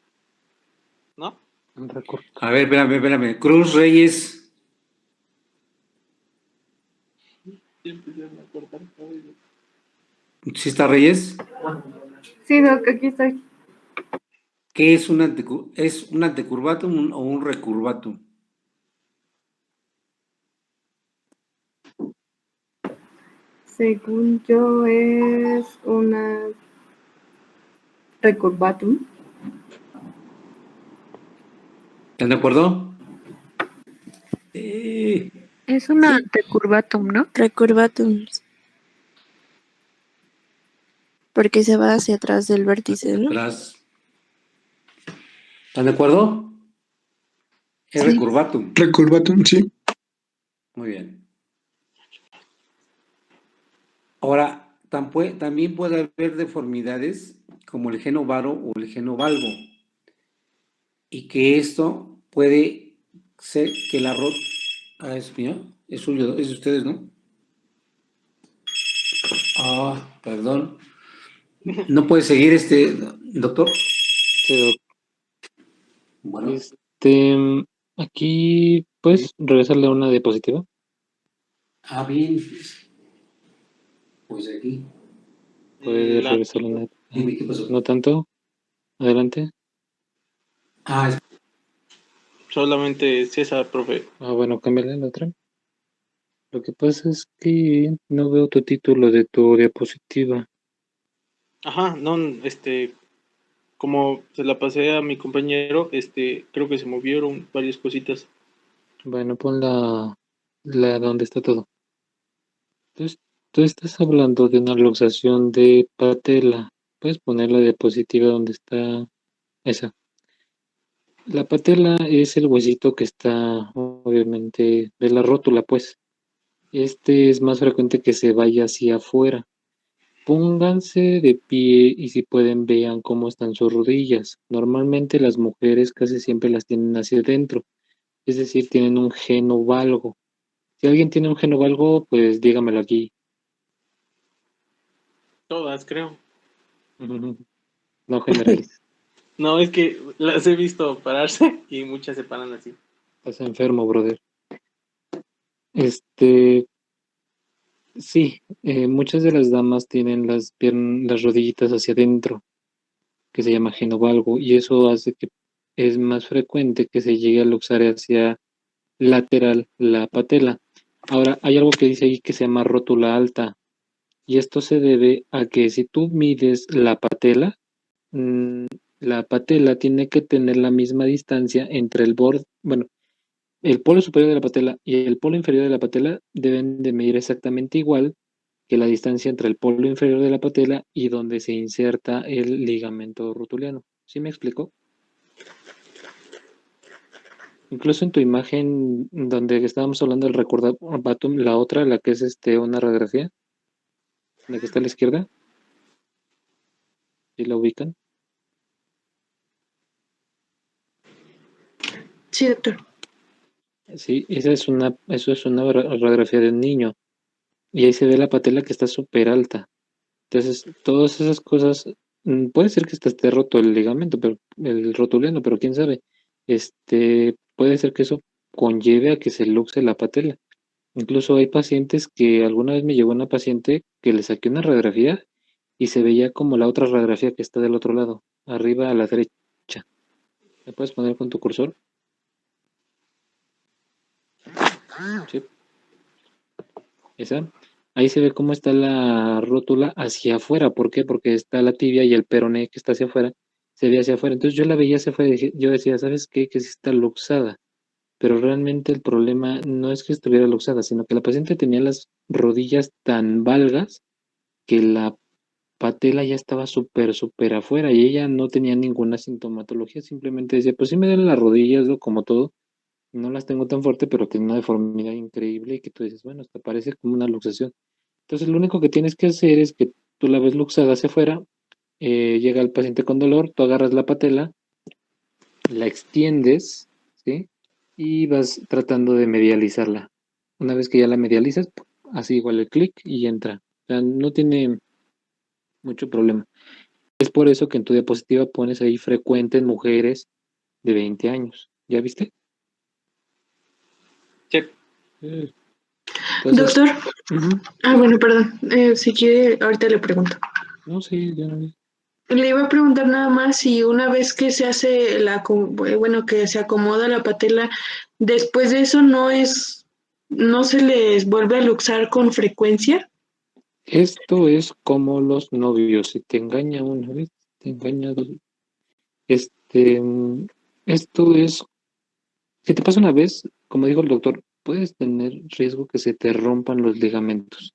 ¿no? un recurso. A ver, espérame. Cruz Reyes. ¿Sí está Reyes? Sí, Doc, aquí estoy. ¿Qué es es un antecurvatum o un recurvatum? Según yo es una recurvatum. ¿Están de acuerdo? Es una Sí, decurvatum, ¿no? recurvatums, porque se va hacia atrás del vértice, ¿no? Atrás. ¿Están de acuerdo? Es Sí. recurvatum. Recurvatum, sí. Muy bien. Ahora, también puede haber deformidades como el geno varo o el geno valvo. Y que esto puede ser que la rótula... Ah, es mío, es suyo, es de ustedes, ¿no? Ah, perdón. ¿No puede seguir doctor? Sí, doc. Bueno, Aquí, ¿puedes regresarle a una diapositiva? bien. Pues aquí. ¿Puedes La- regresarle una? Dime qué pasó. No tanto. Adelante. Ah, Solamente César, profe. Bueno, cámbiale la otra. Lo que pasa es que no veo tu título de tu diapositiva. Ajá, no, como se la pasé a mi compañero, creo que se movieron varias cositas. Bueno, pon la donde está todo. Entonces, tú estás hablando de una luxación de patela. Puedes poner la diapositiva donde está esa. La patela es el huesito que está, obviamente, de la rótula, pues. Este es más frecuente que se vaya hacia afuera. Pónganse de pie y si pueden vean cómo están sus rodillas. Normalmente las mujeres casi siempre las tienen hacia adentro, es decir, tienen un genovalgo. Si alguien tiene un genovalgo, pues dígamelo aquí. Todas, creo. No generalices. No, es que las he visto pararse y muchas se paran así. Estás enfermo, brother. Este, sí, muchas de las damas tienen las rodillitas hacia adentro, que se llama genovalgo, y eso hace que es más frecuente que se llegue a luxar hacia lateral la patela. Ahora, hay algo que dice ahí que se llama rótula alta, y esto se debe a que si tú mides mm, la patela tiene que tener la misma distancia entre el borde, bueno, el polo superior de la patela y el polo inferior de la patela deben de medir exactamente igual que la distancia entre el polo inferior de la patela y donde se inserta el ligamento rotuliano. ¿Sí me explico? Incluso en tu imagen donde estábamos hablando del recordatum, la otra, la que es una radiografía, la que está a la izquierda, ¿sí la ubican? Sí, doctor. Sí, eso es una radiografía de un niño. Y ahí se ve la patela que está súper alta. Entonces, todas esas cosas, puede ser que esté roto el ligamento, pero el rotuliano, pero quién sabe. Puede ser que eso conlleve a que se luxe la patela. Incluso hay pacientes que alguna vez me llegó una paciente que le saqué una radiografía y se veía como la otra radiografía que está del otro lado, arriba a la derecha. ¿Me puedes poner con tu cursor? Sí, esa. Ahí se ve cómo está la rótula hacia afuera. ¿Por qué? Porque está la tibia y el peroné que está hacia afuera, se ve hacia afuera. Entonces yo la veía hacia afuera y yo decía, ¿sabes qué? Que sí está luxada. Pero realmente el problema no es que estuviera luxada, sino que la paciente tenía las rodillas tan valgas que la patela ya estaba súper, súper afuera y ella no tenía ninguna sintomatología, simplemente decía, pues sí me duelen las rodillas, ¿no? Como todo, no las tengo tan fuerte, pero tiene una deformidad increíble y que tú dices, bueno, hasta parece como una luxación. Entonces lo único que tienes que hacer es que tú la ves luxada hacia afuera, llega el paciente con dolor, tú agarras la patela, la extiendes, ¿sí? Y vas tratando de medializarla. Una vez que ya la medializas, así igual el clic y entra. O sea, no tiene mucho problema. Es por eso que en tu diapositiva pones ahí frecuente en mujeres de 20 años. ¿Ya viste? Sí. Entonces, Doctor. ujú, Bueno, perdón. Si quiere, ahorita le pregunto. no, sí, ya, Le iba a preguntar nada más si una vez que se hace bueno, que se acomoda la patela, después de eso no se les vuelve a luxar con frecuencia. esto es como los novios. Si te engaña una vez, te engaña dos. Este, mm, esto es, si te pasa una vez, como dijo el doctor, puedes tener riesgo que se te rompan los ligamentos.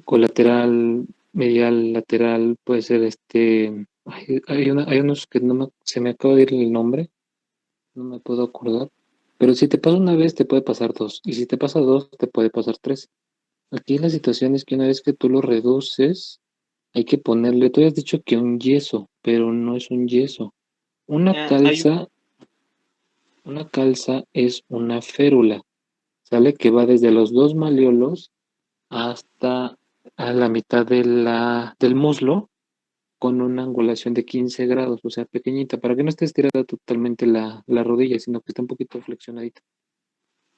Colateral, medial, lateral, puede ser hay unos que se me acaba de ir el nombre, no me puedo acordar. Pero si te pasa una vez, te puede pasar dos. Y si te pasa dos, te puede pasar tres. Aquí la situación es que una vez que tú lo reduces, hay que ponerle, tú has dicho que un yeso, pero no es un yeso. Una Hay calza, una calza es una férula, ¿sale? Que va desde los dos malleolos hasta a la mitad del muslo con una angulación de 15 grados, o sea, pequeñita, para que no esté estirada totalmente la rodilla, sino que esté un poquito flexionadita.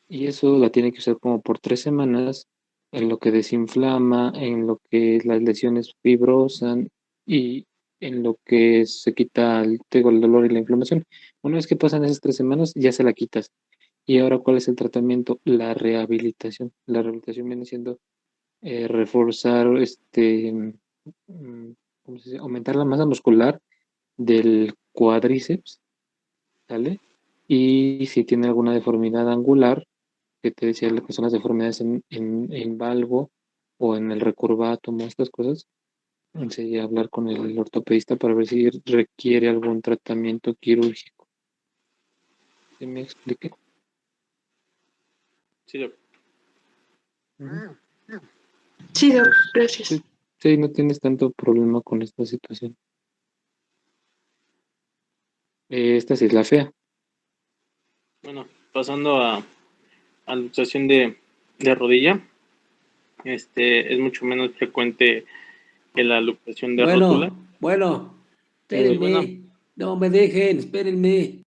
Y eso la tiene que usar como por 3 semanas, en lo que desinflama, en lo que las lesiones fibrosan y en lo que se quita te digo, el dolor y la inflamación. Una vez que pasan esas 3 semanas, ya se la quitas. Y ahora, ¿cuál es el tratamiento? La rehabilitación. La rehabilitación viene siendo reforzar, mm, ¿cómo se dice? Aumentar la masa muscular del cuádriceps, ¿sale? Y si tiene alguna deformidad angular, que te decía lo que son las deformidades en valgo, o en el recurvatum, estas cosas, sería hablar con el ortopedista para ver si requiere algún tratamiento quirúrgico. ¿Sí me expliqué? Sí, doc. Ujú. Sí, doc, gracias. Sí, sí, no tienes tanto problema con esta situación. Esta sí es la fea. Bueno, pasando a luxación de rodilla, es mucho menos frecuente que la luxación de rótula. Bueno, Y bueno, espérenme, no me dejen, espérenme.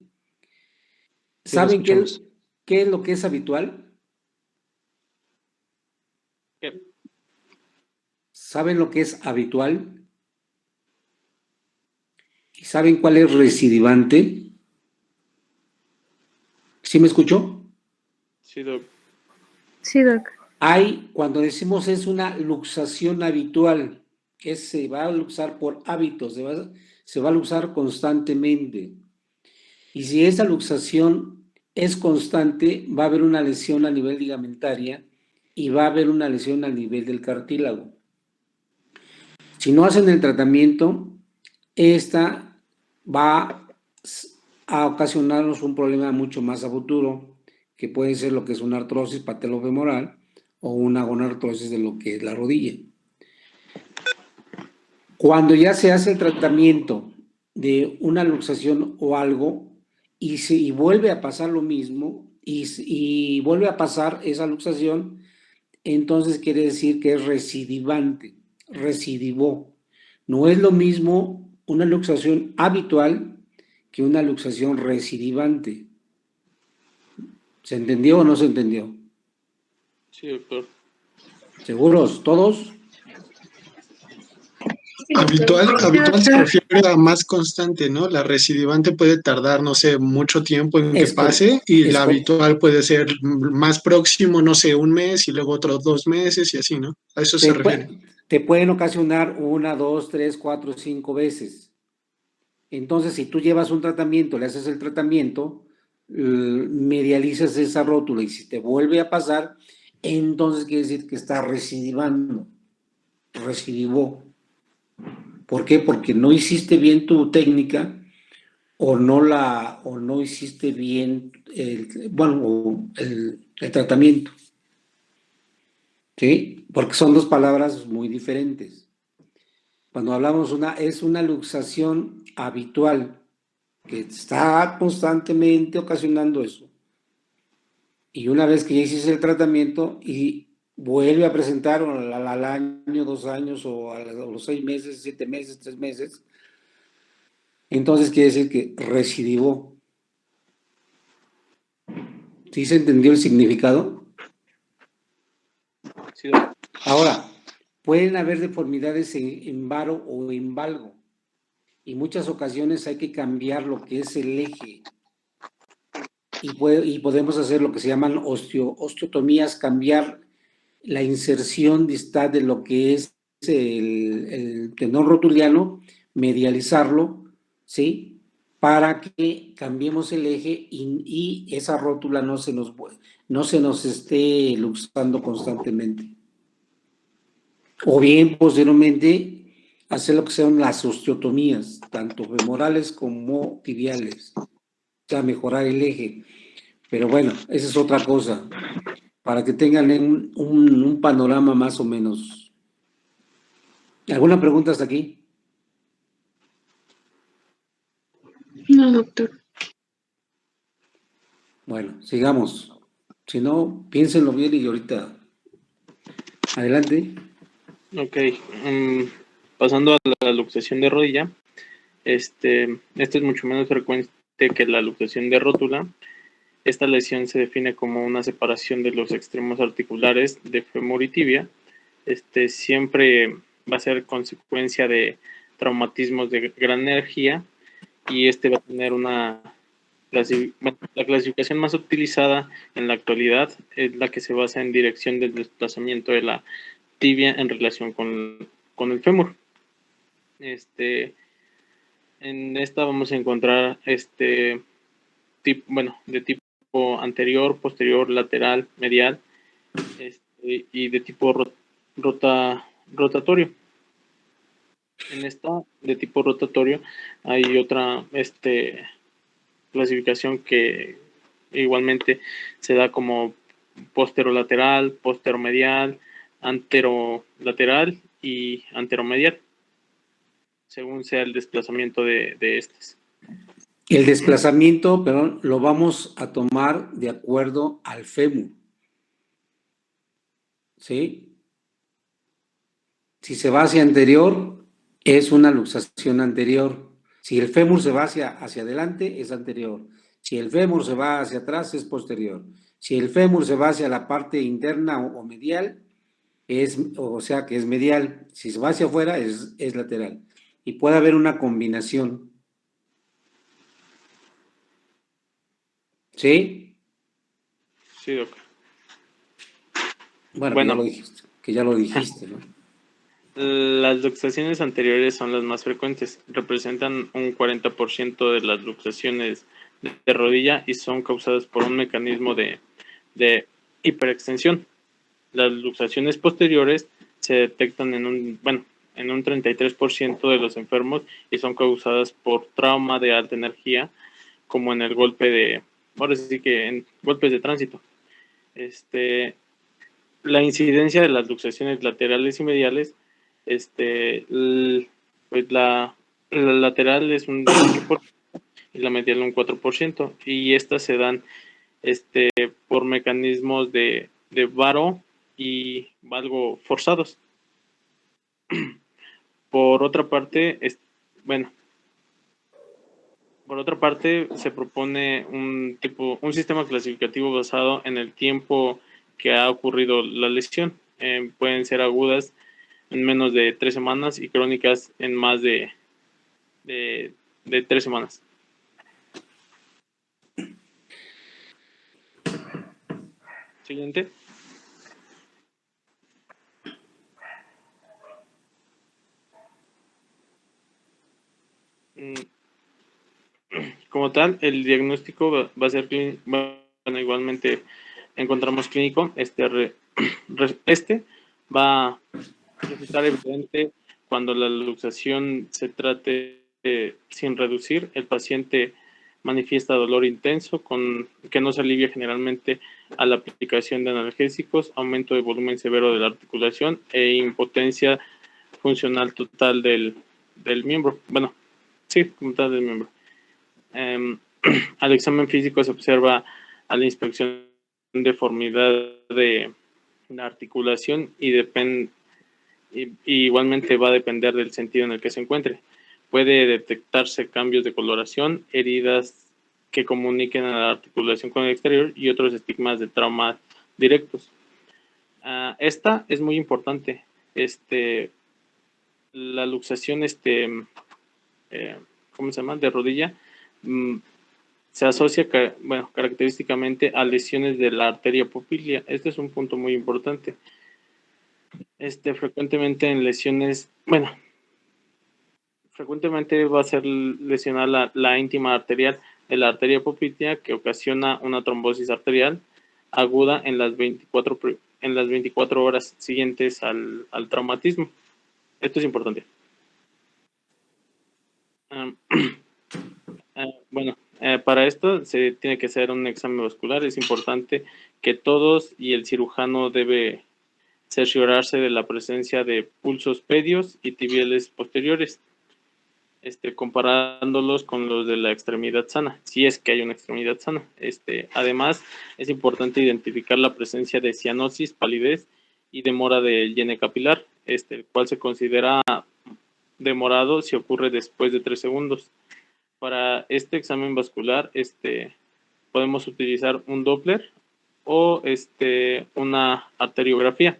Sí, lo ¿Saben escuchamos. qué es lo que es habitual? ¿qué? ¿Saben lo que es habitual? ¿Y saben cuál es recidivante? ¿Sí me escuchó? Sí, doc. Sí, doc. Cuando decimos es una luxación habitual, se va a luxar por hábitos, se va a luxar constantemente. Y si esa luxación es constante, va a haber una lesión a nivel ligamentaria y va a haber una lesión a nivel del cartílago. Si no hacen el tratamiento, esta va a ocasionarnos un problema mucho más a futuro, que puede ser lo que es una artrosis patelofemoral o una gonartrosis de lo que es la rodilla. Cuando ya se hace el tratamiento de una luxación o algo y vuelve a pasar lo mismo y vuelve a pasar esa luxación, entonces quiere decir que es recidivante, recidivó. No es lo mismo una luxación habitual que una luxación recidivante. ¿Se entendió o no se entendió? Sí, doctor. ¿Seguros? ¿Todos? Habitual se refiere a más constante, ¿no? La recidivante puede tardar, no sé, mucho tiempo en que Es, pase y es la habitual puede ser más próximo, no sé, un mes y luego otros 2 meses y así, ¿no? A eso se te, refiere. te pueden ocasionar 1, 2, 3, 4, 5 veces. Entonces, si tú llevas un tratamiento, le haces el tratamiento, medializas esa rótula y si te vuelve a pasar, entonces quiere decir que está recidivando, recidivó. ¿Por qué? Porque no hiciste bien tu técnica o no hiciste bien el tratamiento. ¿Sí? Porque son dos palabras muy diferentes. Cuando hablamos es una luxación habitual que está constantemente ocasionando eso. Y una vez que ya hiciste el tratamiento y vuelve a presentar al año, 2 años o a los 6 meses, 7 meses, 3 meses, entonces quiere decir que recidivó. ¿Sí se entendió el significado? Sí, doc. Ahora, pueden haber deformidades en varo o en valgo. Y muchas ocasiones hay que cambiar lo que es el eje. Y podemos hacer lo que se llaman osteotomías, cambiar la inserción distal de lo que es el tendón rotuliano, medializarlo, ¿sí? Para que cambiemos el eje y esa rótula no se nos esté luxando constantemente. O bien, posteriormente, hacer lo que son las osteotomías, tanto femorales como tibiales, o sea, mejorar el eje. Pero bueno, esa es otra cosa, para que tengan un panorama más o menos. ¿Alguna pregunta hasta aquí? No, doctor. Bueno, sigamos. Si no, piénsenlo bien y ahorita. Adelante. Ok. Pasando a la luxación de rodilla, esto es mucho menos frecuente que la luxación de rótula. Esta lesión se define como una separación de los extremos articulares de fémur y tibia. Siempre va a ser consecuencia de traumatismos de gran energía y va a tener la clasificación más utilizada en la actualidad es la que se basa en dirección del desplazamiento de la tibia en relación con el fémur. En esta vamos a encontrar de tipo anterior, posterior, lateral, medial, y de tipo rotatorio. En esta de tipo rotatorio hay otra clasificación que igualmente se da como posterolateral, posteromedial, anterolateral y anteromedial, según sea el desplazamiento de estas. El desplazamiento, perdón, lo vamos a tomar de acuerdo al fémur. ¿Sí? Si se va hacia anterior, es una luxación anterior. Si el fémur se va hacia adelante, es anterior. Si el fémur se va hacia atrás, es posterior. Si el fémur se va hacia la parte interna o medial, o sea que es medial. Si se va hacia afuera, es lateral. Y puede haber una combinación. ¿Sí? Sí, doctor. Bueno, que ya lo dijiste, ¿no? Las luxaciones anteriores son las más frecuentes, representan un 40% de las luxaciones de rodilla y son causadas por un mecanismo de hiperextensión. Las luxaciones posteriores se detectan en un 33% de los enfermos y son causadas por trauma de alta energía, como en el ahora sí que en golpes de tránsito. La incidencia de las luxaciones laterales y mediales, pues la lateral es un 8% y la medial un 4%, y estas se dan por mecanismos de varo y valgo forzados. Por otra parte, se propone un sistema clasificativo basado en el tiempo que ha ocurrido la lesión. Pueden ser agudas en menos de 3 semanas y crónicas en más de 3 semanas. Siguiente. Como tal, el diagnóstico va a ser igualmente encontramos clínico. Va a resultar evidente cuando la luxación se trate sin reducir. El paciente manifiesta dolor intenso que no se alivia generalmente a la aplicación de analgésicos, aumento de volumen severo de la articulación e impotencia funcional total del miembro. Bueno, sí, como tal del miembro. Al examen físico se observa a la inspección deformidad de la articulación y igualmente va a depender del sentido en el que se encuentre. Puede detectarse cambios de coloración, heridas que comuniquen a la articulación con el exterior y otros estigmas de trauma directos. Esta es muy importante. La luxación, ¿cómo se llama? De rodilla, se asocia, característicamente a lesiones de la arteria poplitea. Este es un punto muy importante. Frecuentemente en lesiones, frecuentemente va a ser lesionar la íntima arterial de la arteria poplitea, que ocasiona una trombosis arterial aguda en las 24 horas siguientes al traumatismo. Esto es importante. Para esto se tiene que hacer un examen vascular. Es importante que todos y el cirujano debe cerciorarse de la presencia de pulsos pedios y tibiales posteriores, comparándolos con los de la extremidad sana, si es que hay una extremidad sana. Además, es importante identificar la presencia de cianosis, palidez y demora del llene capilar, el cual se considera demorado si ocurre después de 3 segundos. Para este examen vascular, podemos utilizar un Doppler o una arteriografía.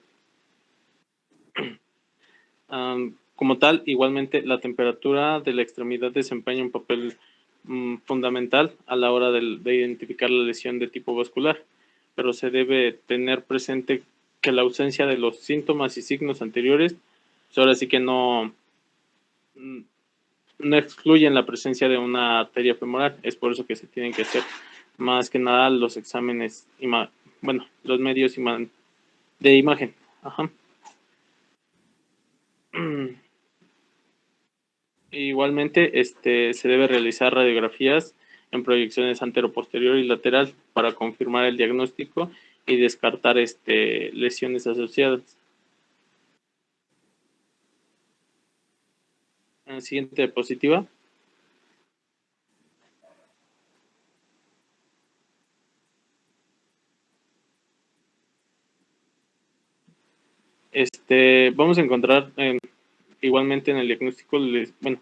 Como tal, igualmente la temperatura de la extremidad desempeña un papel fundamental a la hora de identificar la lesión de tipo vascular, pero se debe tener presente que la ausencia de los síntomas y signos anteriores, pues ahora sí que no excluyen la presencia de una arteria femoral. Es por eso que se tienen que hacer más que nada los exámenes, los medios de imagen. Ajá. Igualmente, se debe realizar radiografías en proyecciones antero-posterior y lateral para confirmar el diagnóstico y descartar lesiones asociadas. Siguiente diapositiva. Vamos a encontrar igualmente en el diagnóstico, bueno,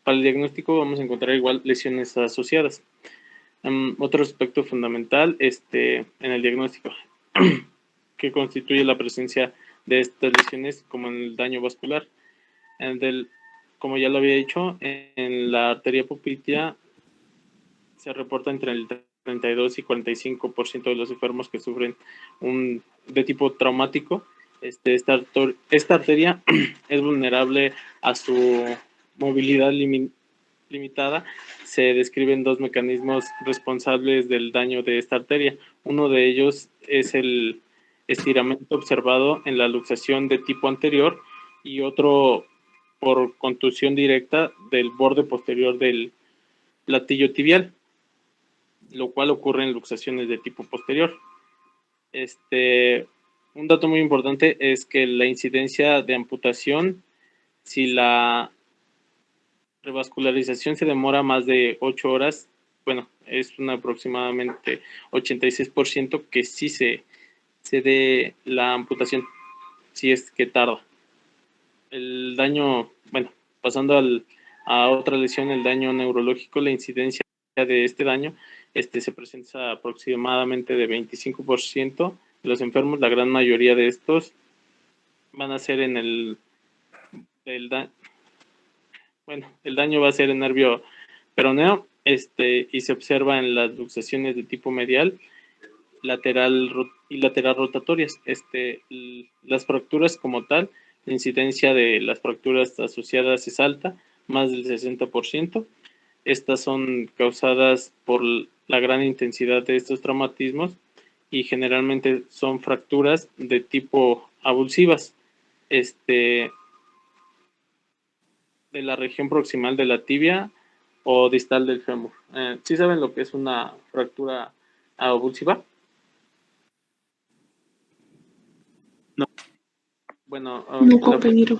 para el diagnóstico vamos a encontrar igual lesiones asociadas. Otro aspecto fundamental en el diagnóstico que constituye la presencia de estas lesiones como en el daño vascular. Como ya lo había dicho, en la arteria poplitea se reporta entre el 32 y 45% de los enfermos que sufren de tipo traumático. Esta arteria es vulnerable a su movilidad limitada. Se describen dos mecanismos responsables del daño de esta arteria. Uno de ellos es el estiramiento observado en la luxación de tipo anterior y otro por contusión directa del borde posterior del platillo tibial, lo cual ocurre en luxaciones de tipo posterior. Un dato muy importante es que la incidencia de amputación, si la revascularización se demora más de 8 horas, bueno, es un aproximadamente 86% que sí se dé la amputación, si es que tarda. El daño, bueno, pasando a otra lesión, el daño neurológico, la incidencia de este daño se presenta aproximadamente de 25% de los enfermos. La gran mayoría de estos van a ser en el daño va a ser en nervio peroneo, y se observa en las luxaciones de tipo medial, lateral y lateral rotatorias. Las fracturas como tal, la incidencia de las fracturas asociadas es alta, más del 60%. Estas son causadas por la gran intensidad de estos traumatismos y generalmente son fracturas de tipo avulsivas, de la región proximal de la tibia o distal del fémur. ¿Sí saben lo que es una fractura avulsiva? No, Bueno, compañero.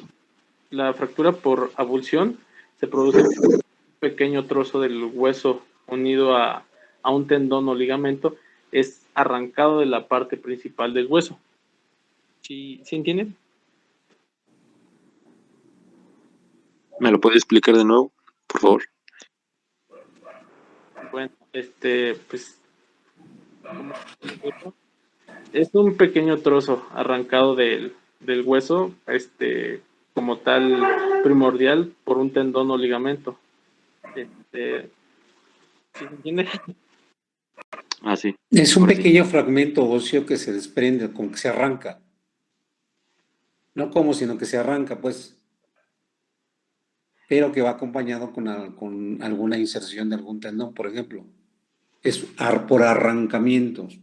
la fractura por avulsión se produce un pequeño trozo del hueso unido a un tendón o ligamento, es arrancado de la parte principal del hueso. ¿Sí entienden? ¿Me lo puede explicar de nuevo, por favor? Bueno, pues es un pequeño trozo arrancado del hueso, como tal primordial por un tendón o ligamento. ¿Sí se entiende? Ah, sí. Es un Ahora sí. pequeño fragmento óseo que se desprende, como que se arranca. No como, sino que se arranca, pues. Pero que va acompañado con alguna inserción de algún tendón, por ejemplo. Es por arrancamientos.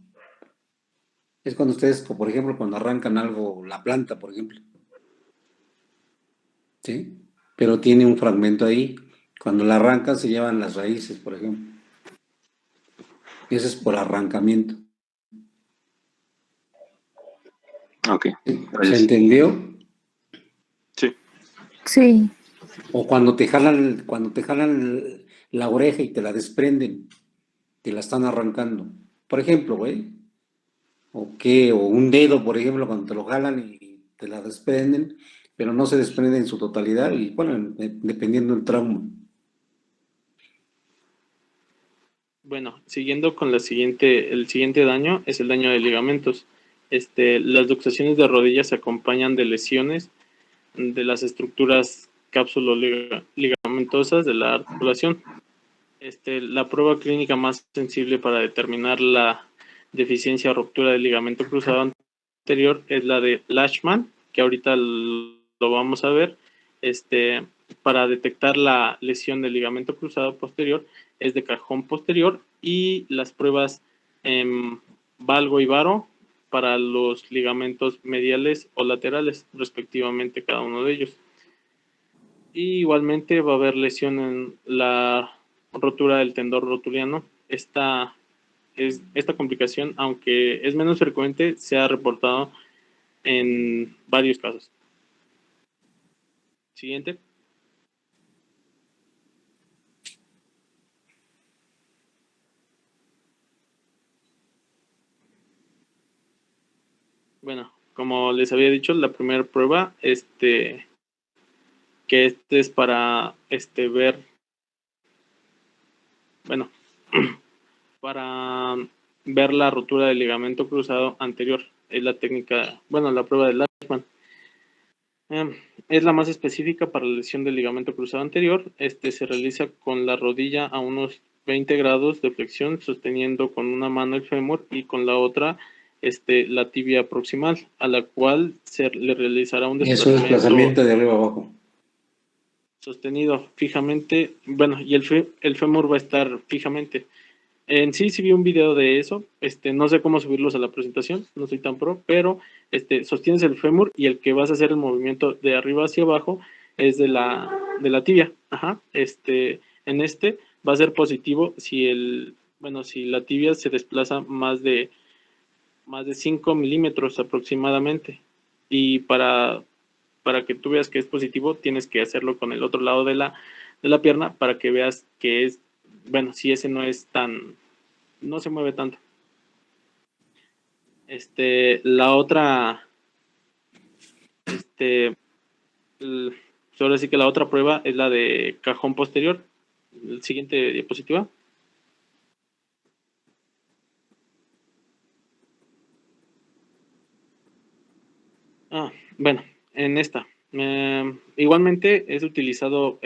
Es cuando ustedes, por ejemplo, cuando arrancan algo, la planta, por ejemplo. ¿Sí? Pero tiene un fragmento ahí. Cuando la arrancan se llevan las raíces, por ejemplo. Eso es por arrancamiento. Ok, ¿Se gracias. entendió? Sí. Sí. O cuando te jalan la oreja y te la desprenden, te la están arrancando. Por ejemplo, güey. O un dedo, por ejemplo, cuando te lo jalan y te la desprenden, pero no se desprende en su totalidad y bueno, dependiendo del trauma. Bueno, siguiendo con el siguiente daño es el daño de ligamentos. Las luxaciones de rodillas se acompañan de lesiones de las estructuras cápsulo-ligamentosas de la articulación. La prueba clínica más sensible para determinar la deficiencia o ruptura del ligamento cruzado anterior es la de Lashman, que ahorita lo vamos a ver. Para detectar la lesión del ligamento cruzado posterior es de cajón posterior, y las pruebas valgo y varo para los ligamentos mediales o laterales, respectivamente, cada uno de ellos. Y igualmente va a haber lesión en la rotura del tendón rotuliano. Esta complicación, aunque es menos frecuente, se ha reportado en varios casos. Siguiente. Bueno, como les había dicho, la primera prueba, que es para ver, bueno, para ver la rotura del ligamento cruzado anterior. Es la técnica, bueno, la prueba de Lachman. Es la más específica para la lesión del ligamento cruzado anterior. Se realiza con la rodilla a unos 20 grados de flexión, sosteniendo con una mano el fémur y con la otra la tibia proximal, a la cual se le realizará un desplazamiento de arriba abajo. Sostenido fijamente, bueno, y el fémur va a estar fijamente. En sí vi un video de eso, no sé cómo subirlos a la presentación, no soy tan pro, pero sostienes el fémur y el que vas a hacer el movimiento de arriba hacia abajo es de la tibia. Ajá. En va a ser positivo si la tibia se desplaza más de 5 milímetros aproximadamente. Y para que tú veas que es positivo, tienes que hacerlo con el otro lado de la pierna para que veas que es, bueno, si ese no se mueve tanto. La otra, ahora sí que la otra prueba es la de cajón posterior. El siguiente diapositiva. Bueno, en esta. Igualmente es utilizado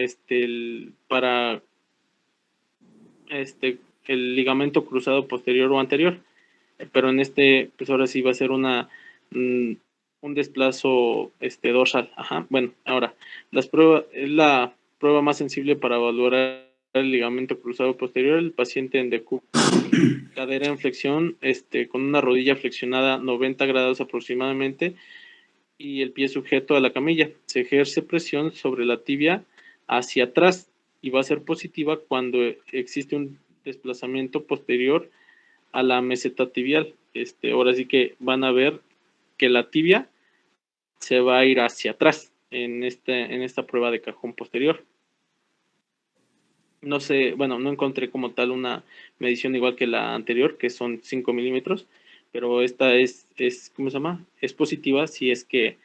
para el ligamento cruzado posterior o anterior, pero en pues ahora sí va a ser un desplazo dorsal. Ajá. Bueno, ahora es la prueba más sensible para evaluar el ligamento cruzado posterior. El paciente en decúbito, cadera en flexión, con una rodilla flexionada 90 grados aproximadamente y el pie sujeto a la camilla. Se ejerce presión sobre la tibia hacia atrás y va a ser positiva cuando existe un desplazamiento posterior a la meseta tibial. Ahora sí que van a ver que la tibia se va a ir hacia atrás en esta prueba de cajón posterior. No sé, bueno, no encontré como tal una medición igual que la anterior, que son 5 milímetros, pero esta es ¿cómo se llama? Es positiva si es que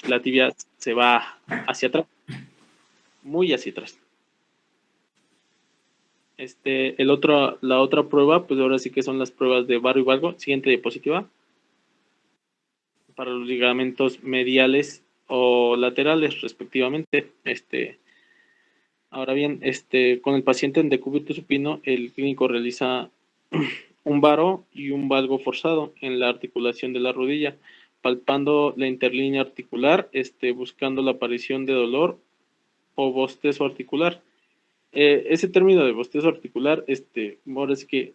la tibia se va hacia atrás, muy hacia atrás. La otra prueba, pues ahora sí que son las pruebas de Barro y Valgo. Siguiente diapositiva. Para los ligamentos mediales o laterales, respectivamente. Ahora bien, con el paciente en decúbito supino, el clínico realiza un varo y un valgo forzado en la articulación de la rodilla, palpando la interlínea articular, buscando la aparición de dolor o bostezo articular. Ese término de bostezo articular, ahora sí que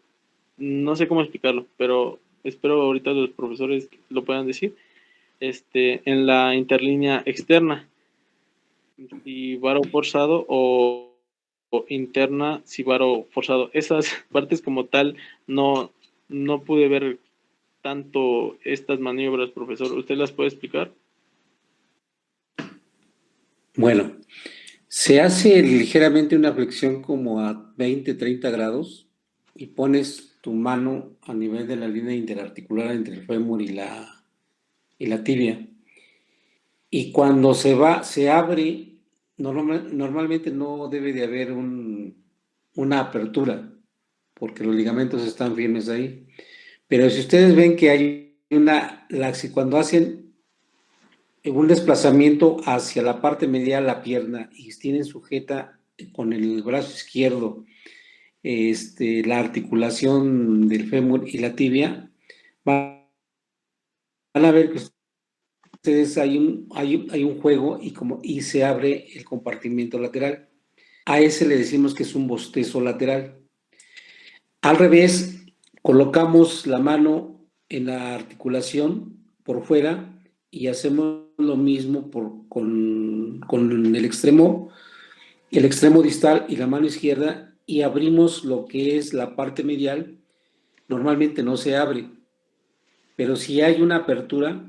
no sé cómo explicarlo, pero espero ahorita los profesores lo puedan decir. En la interlínea externa, si varo forzado o interna, si varo forzado. Esas partes como tal no pude ver tanto estas maniobras, profesor. ¿Usted las puede explicar? Bueno, se hace ligeramente una flexión como a 20, 30 grados y pones tu mano a nivel de la línea interarticular entre el fémur y la tibia. Y cuando se abre, normalmente no debe de haber una apertura, porque los ligamentos están firmes ahí. Pero si ustedes ven que hay cuando hacen un desplazamiento hacia la parte medial de la pierna y tienen sujeta con el brazo izquierdo la articulación del fémur y la tibia, van a ver que ustedes hay un juego y se abre el compartimento lateral. A ese le decimos que es un bostezo lateral. Al revés, colocamos la mano en la articulación por fuera y hacemos lo mismo con el extremo distal y la mano izquierda y abrimos lo que es la parte medial. Normalmente no se abre, pero si hay una apertura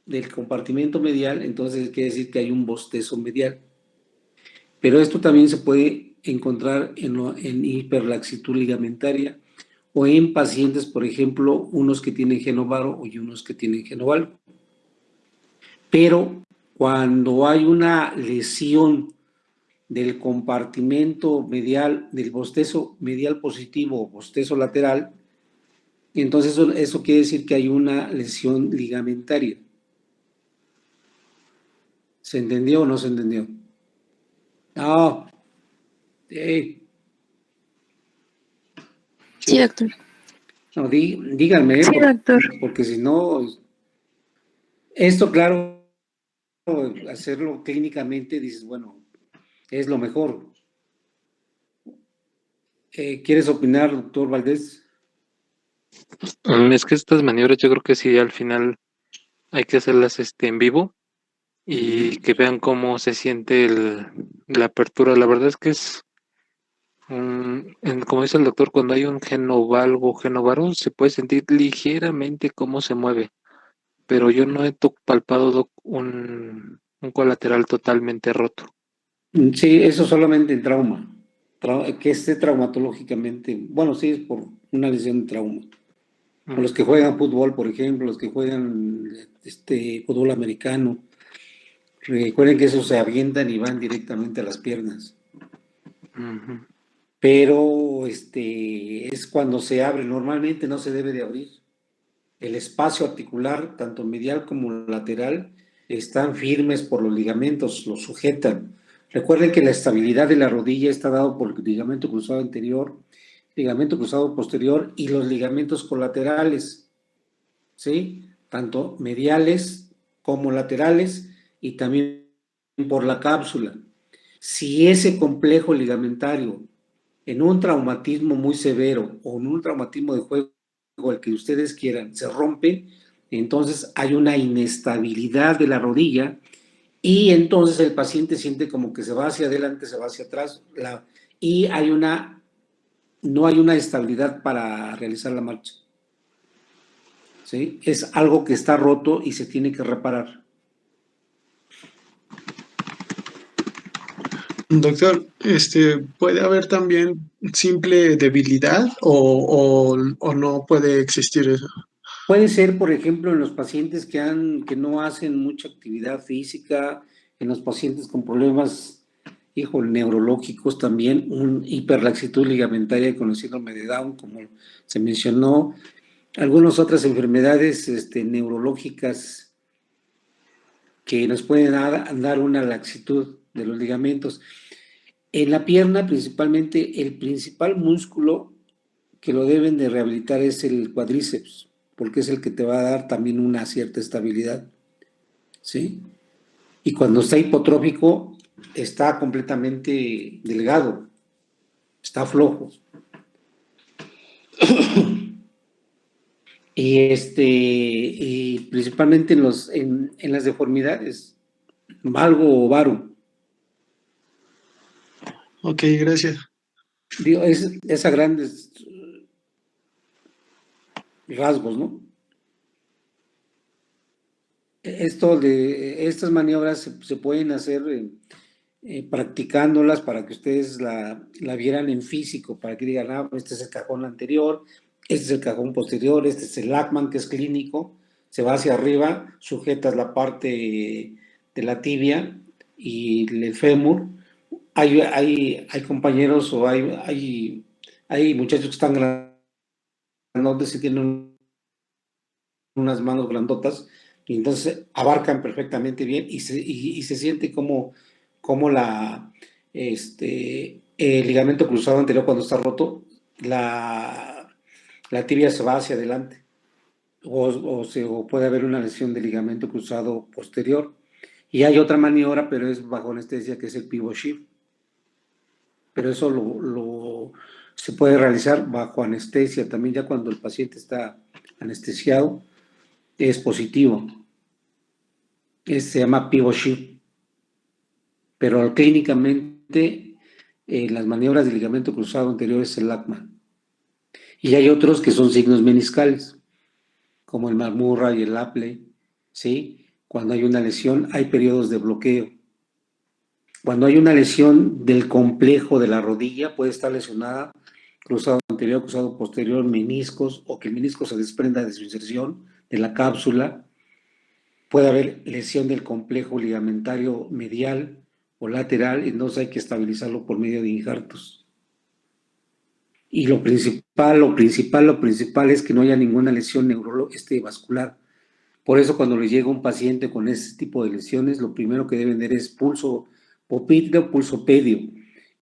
del compartimento medial, entonces quiere decir que hay un bostezo medial. Pero esto también se puede encontrar en hiperlaxitud ligamentaria o en pacientes, por ejemplo, unos que tienen genovaro y unos que tienen genovalgo. Pero cuando hay una lesión del compartimento medial, del bostezo medial positivo o bostezo lateral, entonces eso quiere decir que hay una lesión ligamentaria. ¿Se entendió o no se entendió? No. Sí, doctor. No, díganme, Sí, doctor. porque si no, esto claro, hacerlo clínicamente, dices, bueno, es lo mejor. ¿Quieres opinar, doctor Valdés? Es que estas maniobras yo creo que sí, al final hay que hacerlas en vivo y que vean cómo se siente la apertura. La verdad es que es, como dice el doctor, cuando hay un genovalgo, genovaro, se puede sentir ligeramente cómo se mueve, pero yo no he palpado, Doc, un colateral totalmente roto. Sí, eso solamente en trauma, que esté traumatológicamente, bueno, sí, es por una lesión de trauma. O los que juegan fútbol, por ejemplo, los que juegan fútbol americano, recuerden que esos se avientan y van directamente a las piernas. Ujú. Pero es cuando se abre, normalmente no se debe de abrir. El espacio articular, tanto medial como lateral, están firmes por los ligamentos, los sujetan. Recuerden que la estabilidad de la rodilla está dado por el ligamento cruzado anterior, ligamento cruzado posterior y los ligamentos colaterales, ¿sí? Tanto mediales como laterales y también por la cápsula. Si ese complejo ligamentario en un traumatismo muy severo o en un traumatismo de juego, el que ustedes quieran, se rompe, entonces hay una inestabilidad de la rodilla y entonces el paciente siente como que se va hacia adelante, se va hacia atrás y no hay una estabilidad para realizar la marcha. ¿Sí? Es algo que está roto y se tiene que reparar. Doctor, ¿puede haber también simple debilidad o no puede existir eso? Puede ser, por ejemplo, en los pacientes que no hacen mucha actividad física, en los pacientes con problemas, neurológicos también, un hiperlaxitud ligamentaria con el síndrome de Down, como se mencionó, algunas otras enfermedades neurológicas que nos pueden dar una laxitud de los ligamentos. En la pierna, principalmente, el principal músculo que lo deben de rehabilitar es el cuádriceps, porque es el que te va a dar también una cierta estabilidad, ¿sí? Y cuando está hipotrófico, está completamente delgado, está flojo. Y principalmente en las deformidades, valgo o varo. Ok, gracias. Digo, es a grandes rasgos, ¿no? Estas maniobras se pueden hacer practicándolas para que ustedes la vieran en físico, para que digan, este es el cajón anterior, este es el cajón posterior, este es el Lachman, que es clínico, se va hacia arriba, sujetas la parte de la tibia y el fémur. Hay compañeros o hay muchachos que están grandotes y tienen unas manos grandotas, y entonces abarcan perfectamente bien y se siente como el ligamento cruzado anterior, cuando está roto, la tibia se va hacia adelante o puede haber una lesión del ligamento cruzado posterior. Y hay otra maniobra, pero es bajo anestesia, que es el pivot shift. Pero eso se puede realizar bajo anestesia también, ya cuando el paciente está anestesiado, es positivo. se llama pivot shift, pero clínicamente las maniobras de ligamento cruzado anterior es el LACMA. Y hay otros que son signos meniscales, como el McMurray y el Apley, ¿sí? Cuando hay una lesión, hay periodos de bloqueo. Cuando hay una lesión del complejo de la rodilla, puede estar lesionada cruzado anterior, cruzado posterior, meniscos, o que el menisco se desprenda de su inserción, de la cápsula. Puede haber lesión del complejo ligamentario medial o lateral, y entonces hay que estabilizarlo por medio de injertos. Y lo principal es que no haya ninguna lesión vascular. Por eso cuando le llega un paciente con ese tipo de lesiones, lo primero que deben ver es pulso popítreo, pulso pedio,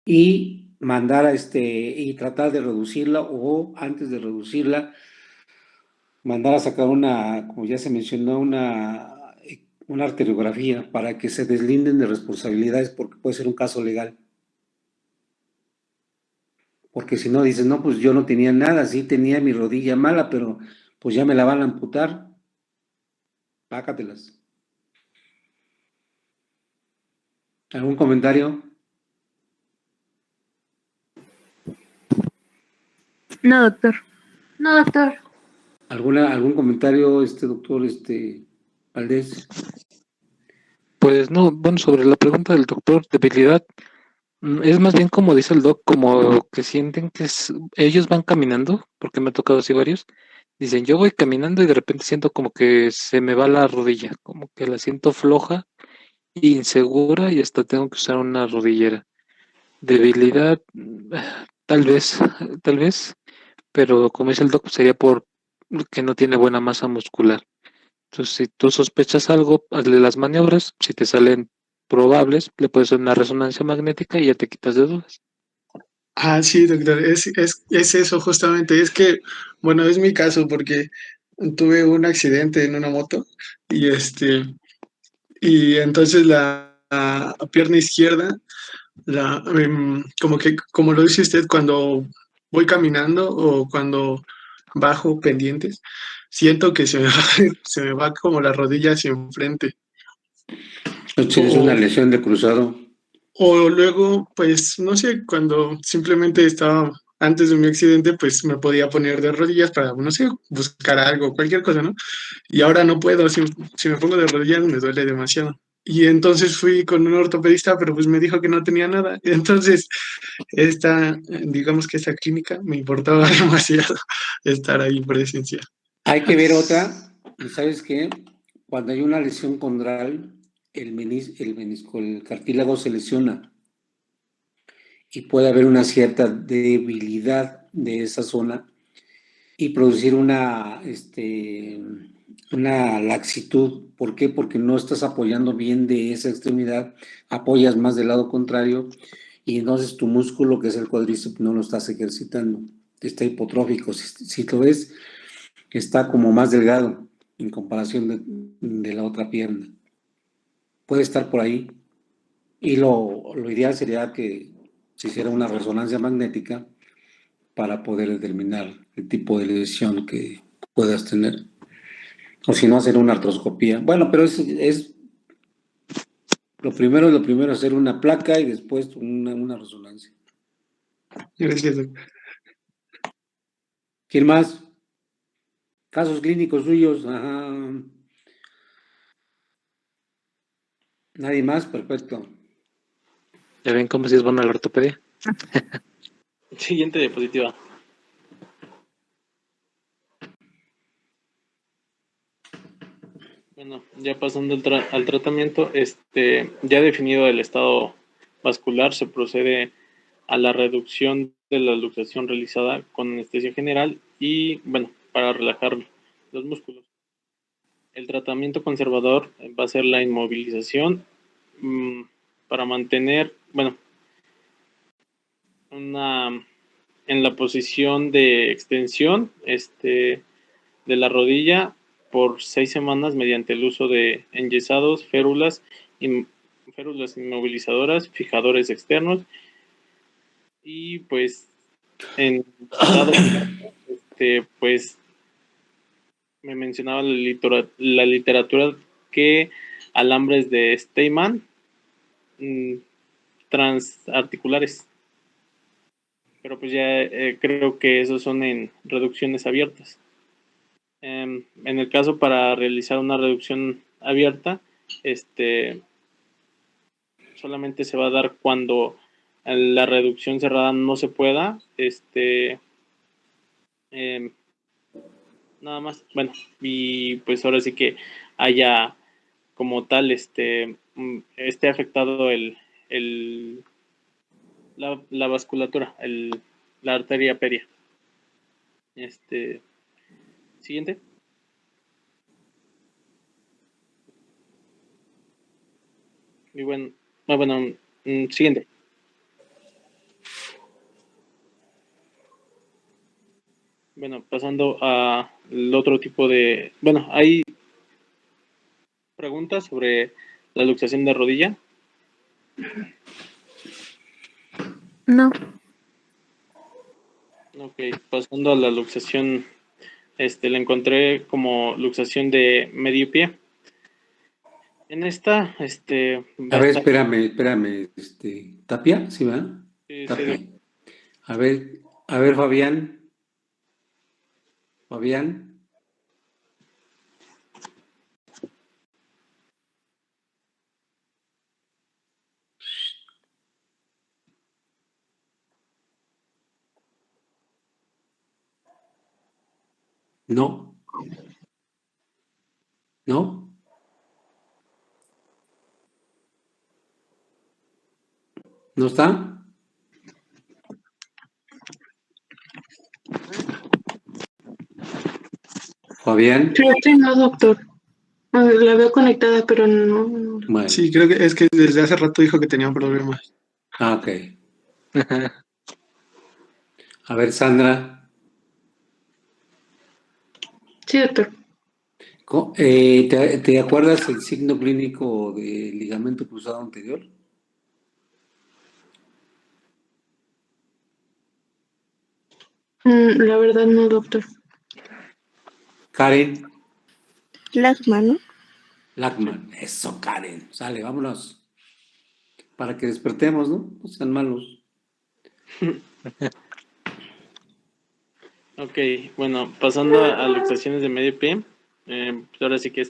y mandar y tratar de reducirla, o antes de reducirla, mandar a sacar como ya se mencionó, una arteriografía para que se deslinden de responsabilidades, porque puede ser un caso legal. Porque si no, dices, no, pues yo no tenía nada, sí tenía mi rodilla mala, pero pues ya me la van a amputar. Pácatelas. ¿Algún comentario? No, doctor. No, doctor. ¿Algún comentario, doctor, Valdés? Pues no, bueno, sobre la pregunta del doctor, debilidad, es más bien como dice el doc, como que sienten que ellos van caminando, porque me ha tocado así varios, dicen, yo voy caminando y de repente siento como que se me va la rodilla, como que la siento floja, insegura y hasta tengo que usar una rodillera. Debilidad, tal vez, pero como dice el doc, sería por que no tiene buena masa muscular. Entonces, si tú sospechas algo, hazle las maniobras. Si te salen probables, le puedes hacer una resonancia magnética y ya te quitas de dudas. Ah, sí, doctor, es eso justamente. Es que, bueno, es mi caso porque tuve un accidente en una moto y y entonces la pierna izquierda, como lo dice usted, cuando voy caminando o cuando bajo pendientes, siento que se me va como la rodilla hacia enfrente. Tienes una lesión de cruzado. O luego, pues, no sé, cuando simplemente estaba antes de mi accidente, pues me podía poner de rodillas para, no sé, buscar algo, cualquier cosa, ¿no? Y ahora no puedo, si me pongo de rodillas me duele demasiado. Y entonces fui con un ortopedista, pero pues me dijo que no tenía nada. Entonces, digamos que esta clínica me importaba demasiado estar ahí presencial. Hay que ver otra, y ¿sabes qué? Cuando hay una lesión condral, el cartílago se lesiona y puede haber una cierta debilidad de esa zona y producir una laxitud. ¿Por qué? Porque no estás apoyando bien de esa extremidad, apoyas más del lado contrario y entonces tu músculo, que es el cuádriceps, no lo estás ejercitando. Está hipotrófico. Si lo ves, está como más delgado en comparación de la otra pierna. Puede estar por ahí. Y lo ideal sería que se hiciera una resonancia magnética para poder determinar el tipo de lesión que puedas tener. O si no, hacer una artroscopía. Bueno, pero lo primero hacer una placa y después una resonancia. Gracias, doctor. ¿Quién más? Casos clínicos suyos. Ajá. Nadie más, perfecto. ¿Ya ven cómo si es buena la ortopedia? Siguiente diapositiva. Bueno, ya pasando al tratamiento, ya definido el estado vascular, se procede a la reducción de la luxación realizada con anestesia general y, bueno, para relajar los músculos. El tratamiento conservador va a ser la inmovilización para mantener, bueno, en la posición de extensión de la rodilla por 6 semanas mediante el uso de enyesados, férulas inmovilizadoras, fijadores externos y pues en dado pues me mencionaba la literatura que alambres de Steinmann transarticulares. Pero pues ya creo que esos son en reducciones abiertas. En el caso para realizar una reducción abierta, solamente se va a dar cuando la reducción cerrada no se pueda, nada más. Bueno, y pues ahora sí que haya como tal esté afectado la vasculatura, la arteria peria. Siguiente. Y bueno, siguiente. Bueno, pasando a el otro tipo de... Bueno, hay preguntas sobre la luxación de rodilla. No. Ok, pasando a la luxación, la encontré como luxación de medio pie. En esta, A ver, espérame, ¿Tapia? ¿Sí, va? Sí, Tapia. sí. A ver, Fabián. Fabián. No. ¿No? ¿No está? Fabián. Creo que no, doctor. La veo conectada, pero no. Bueno. Sí, creo que es que desde hace rato dijo que tenía un problema. Ok. A ver, Sandra. Sí, doctor. ¿Te acuerdas el signo clínico del ligamento cruzado anterior? La verdad no, doctor. Karen. Lagman, ¿no? Lackman. Eso, Karen. Sale, vámonos. Para que despertemos, ¿no? No sean malos. Ok, bueno, pasando a luxaciones de medio pie, pues ahora sí que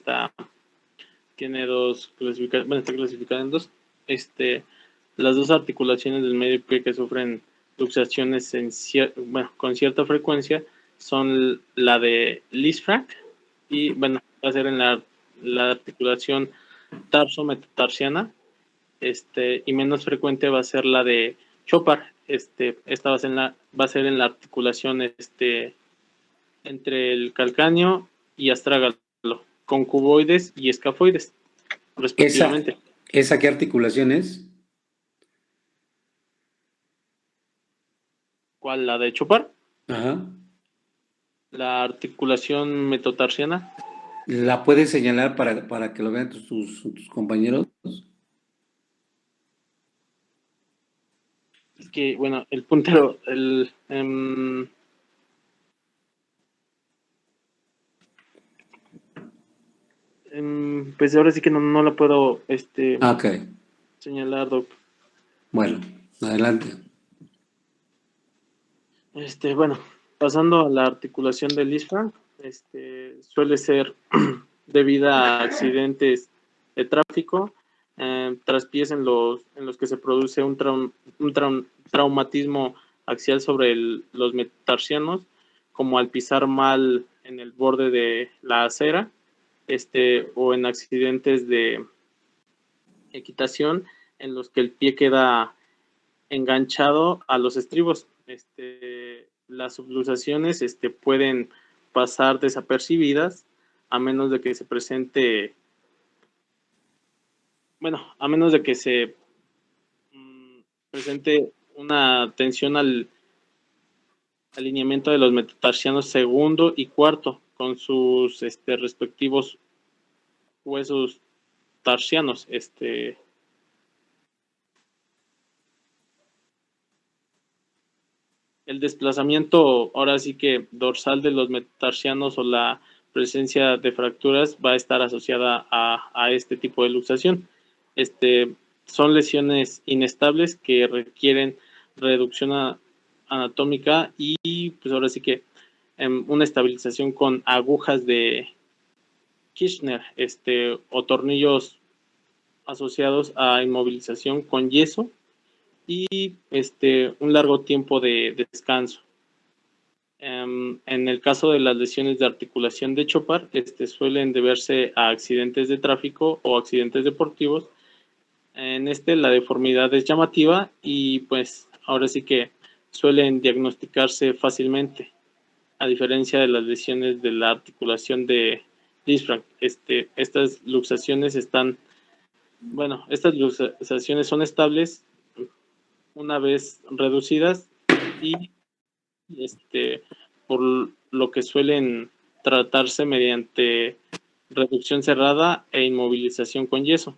tiene dos clasificaciones, bueno, está clasificada en dos. Las dos articulaciones del medio pie que sufren luxaciones con cierta frecuencia son la de Lisfranc y, bueno, va a ser en la articulación tarso-metatarsiana, y menos frecuente va a ser la de Chopard. Esta va a ser en la articulación, entre el calcáneo y astrágalo, con cuboides y escafoides, respectivamente. ¿Esa qué articulación es? ¿Cuál? ¿La de Chopard? Ajá. La articulación metatarsiana. ¿La puedes señalar para que lo vean tus compañeros? Es que, bueno, el puntero, pues ahora sí que no la puedo Ok. señalar, Doc. Bueno, adelante. Bueno, pasando a la articulación del isfranc, suele ser debido a accidentes de tráfico, traspiés en los que se produce un traumatismo axial sobre los metatarsianos, como al pisar mal en el borde de la acera, o en accidentes de equitación en los que el pie queda enganchado a los estribos. Las subluxaciones pueden pasar desapercibidas a menos de que se presente, bueno, a menos de que se presente una tensión al alineamiento de los metatarsianos segundo y cuarto con sus respectivos huesos tarsianos. El desplazamiento, ahora sí que dorsal de los metatarsianos o la presencia de fracturas va a estar asociada a este tipo de luxación. Son lesiones inestables que requieren reducción anatómica y pues ahora sí que una estabilización con agujas de Kirchner, o tornillos asociados a inmovilización con yeso y un largo tiempo de descanso. En el caso de las lesiones de articulación de Chopard, suelen deberse a accidentes de tráfico o accidentes deportivos. En la deformidad es llamativa y pues ahora sí que suelen diagnosticarse fácilmente, a diferencia de las lesiones de la articulación de Lisfranc. Estas luxaciones son estables una vez reducidas y por lo que suelen tratarse mediante reducción cerrada e inmovilización con yeso.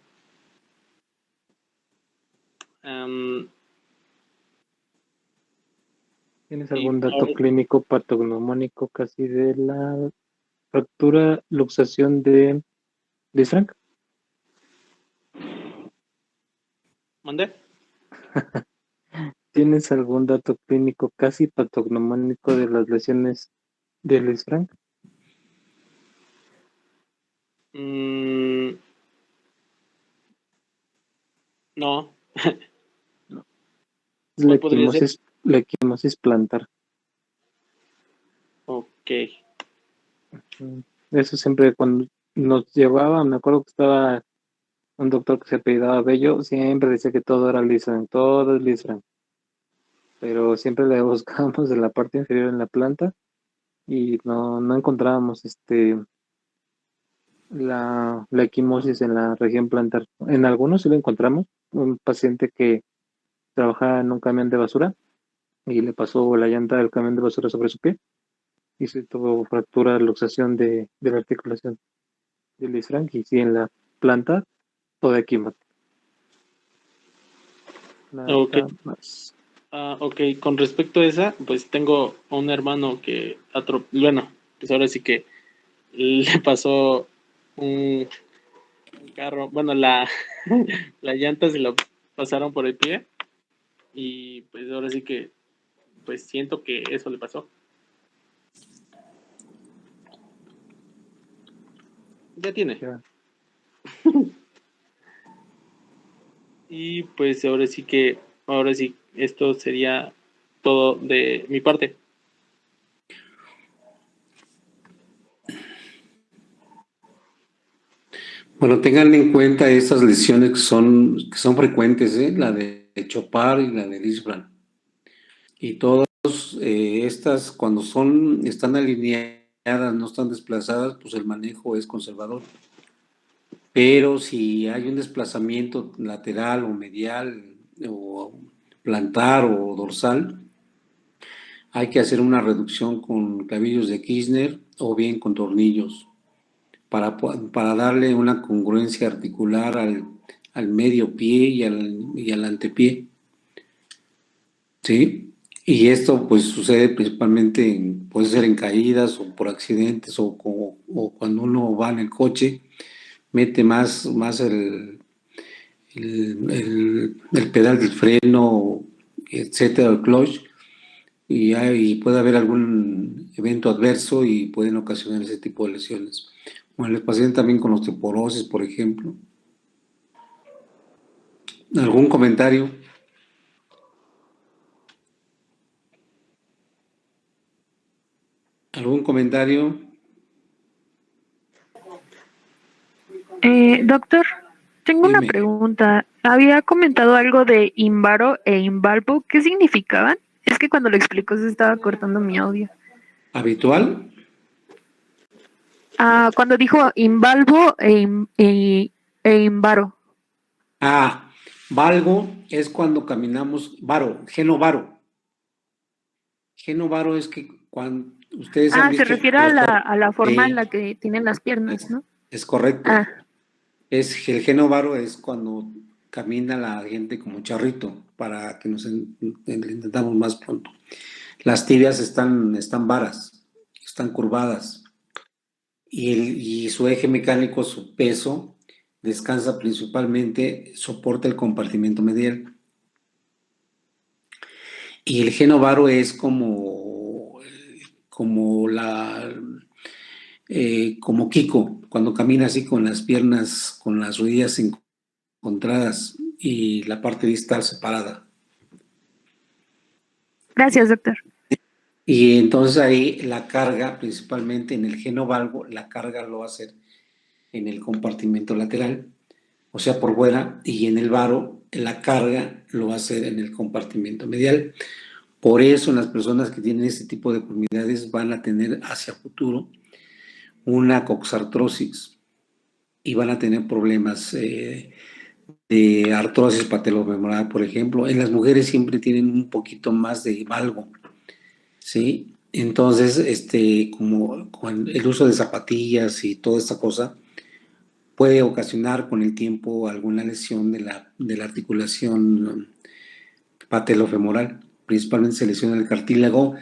¿Tienes algún dato clínico patognomónico casi de la fractura, luxación de Lisfranc? ¿Mandé? ¿Tienes algún dato clínico casi patognomónico de las lesiones de Lisfranc? No. La equimosis plantar. Ok. Eso siempre cuando nos llevaba, me acuerdo que estaba un doctor que se apellidaba Bello, siempre decía que todo era Lisfranc, todo es Lisfranc. Pero siempre le buscábamos de la parte inferior en la planta y no encontrábamos la equimosis en la región plantar. En algunos sí lo encontramos, un paciente que trabajaba en un camión de basura y le pasó la llanta del camión de basura sobre su pie y se tuvo fractura, luxación de la articulación del Lisfranc y sí en la planta toda equimosis. Okay. Ok, con respecto a esa, pues tengo un hermano que pues ahora sí que le pasó un carro, bueno, la llanta se la pasaron por el pie y pues ahora sí que pues siento que eso le pasó. Ya tiene. Ya. Y pues ahora sí, esto sería todo de mi parte. Bueno, tengan en cuenta estas lesiones que son frecuentes, la de Chopard y la de Lisfranc. Y todas estas, cuando están alineadas, no están desplazadas, pues el manejo es conservador. Pero si hay un desplazamiento lateral o medial o plantar o dorsal, hay que hacer una reducción con clavillos de Kirchner o bien con tornillos para darle una congruencia articular al medio pie y al antepié. ¿Sí? Y esto pues sucede principalmente, puede ser en caídas o por accidentes o cuando uno va en el coche, mete más el pedal del freno, etcétera, el clutch, y puede haber algún evento adverso y pueden ocasionar ese tipo de lesiones. Bueno, les pasé también con osteoporosis, por ejemplo. ¿Algún comentario? ¿Algún comentario? Doctor, tengo una Dime. pregunta. Había comentado algo de invaro e invalvo. ¿Qué significaban? Es que cuando lo explicó se estaba cortando mi audio. ¿Habitual? Cuando dijo invalvo e invaro. Valgo es cuando caminamos, varo, genovaro. Genovaro es que cuando ustedes han visto... Se refiere a la forma en la que tienen las piernas, ¿no? Es correcto. El genovaro es cuando camina la gente como charrito, para que nos entendamos más pronto. Las tibias están varas, están curvadas. y su eje mecánico, su peso, descansa principalmente, soporta el compartimento medial. Y el genovaro es como Kiko, cuando camina así con las piernas, con las rodillas encontradas y la parte distal separada. Gracias, doctor. Y entonces ahí la carga, principalmente en el genovalgo, la carga lo va a hacer en el compartimento lateral, o sea, por fuera, y en el varo la carga lo va a hacer en el compartimento medial. Por eso las personas que tienen este tipo de deformidades van a tener hacia futuro una coxartrosis y van a tener problemas de artrosis patelofemoral, por ejemplo. En las mujeres siempre tienen un poquito más de valgo, ¿sí? Entonces, como con el uso de zapatillas y toda esta cosa, puede ocasionar con el tiempo alguna lesión de la articulación patelofemoral, principalmente se lesiona el cartílago,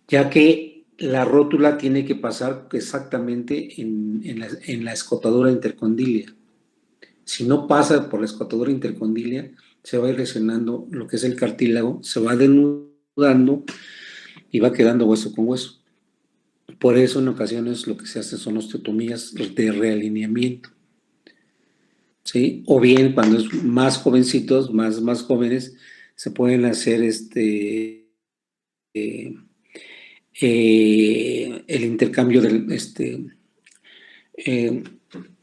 ya que la rótula tiene que pasar exactamente en la escotadura intercondilia. Si no pasa por la escotadura intercondilia, se va a ir lesionando lo que es el cartílago, se va denudando y va quedando hueso con hueso. Por eso en ocasiones lo que se hace son osteotomías de realineamiento, ¿sí? O bien cuando es más jovencitos, más jóvenes, se pueden hacer el intercambio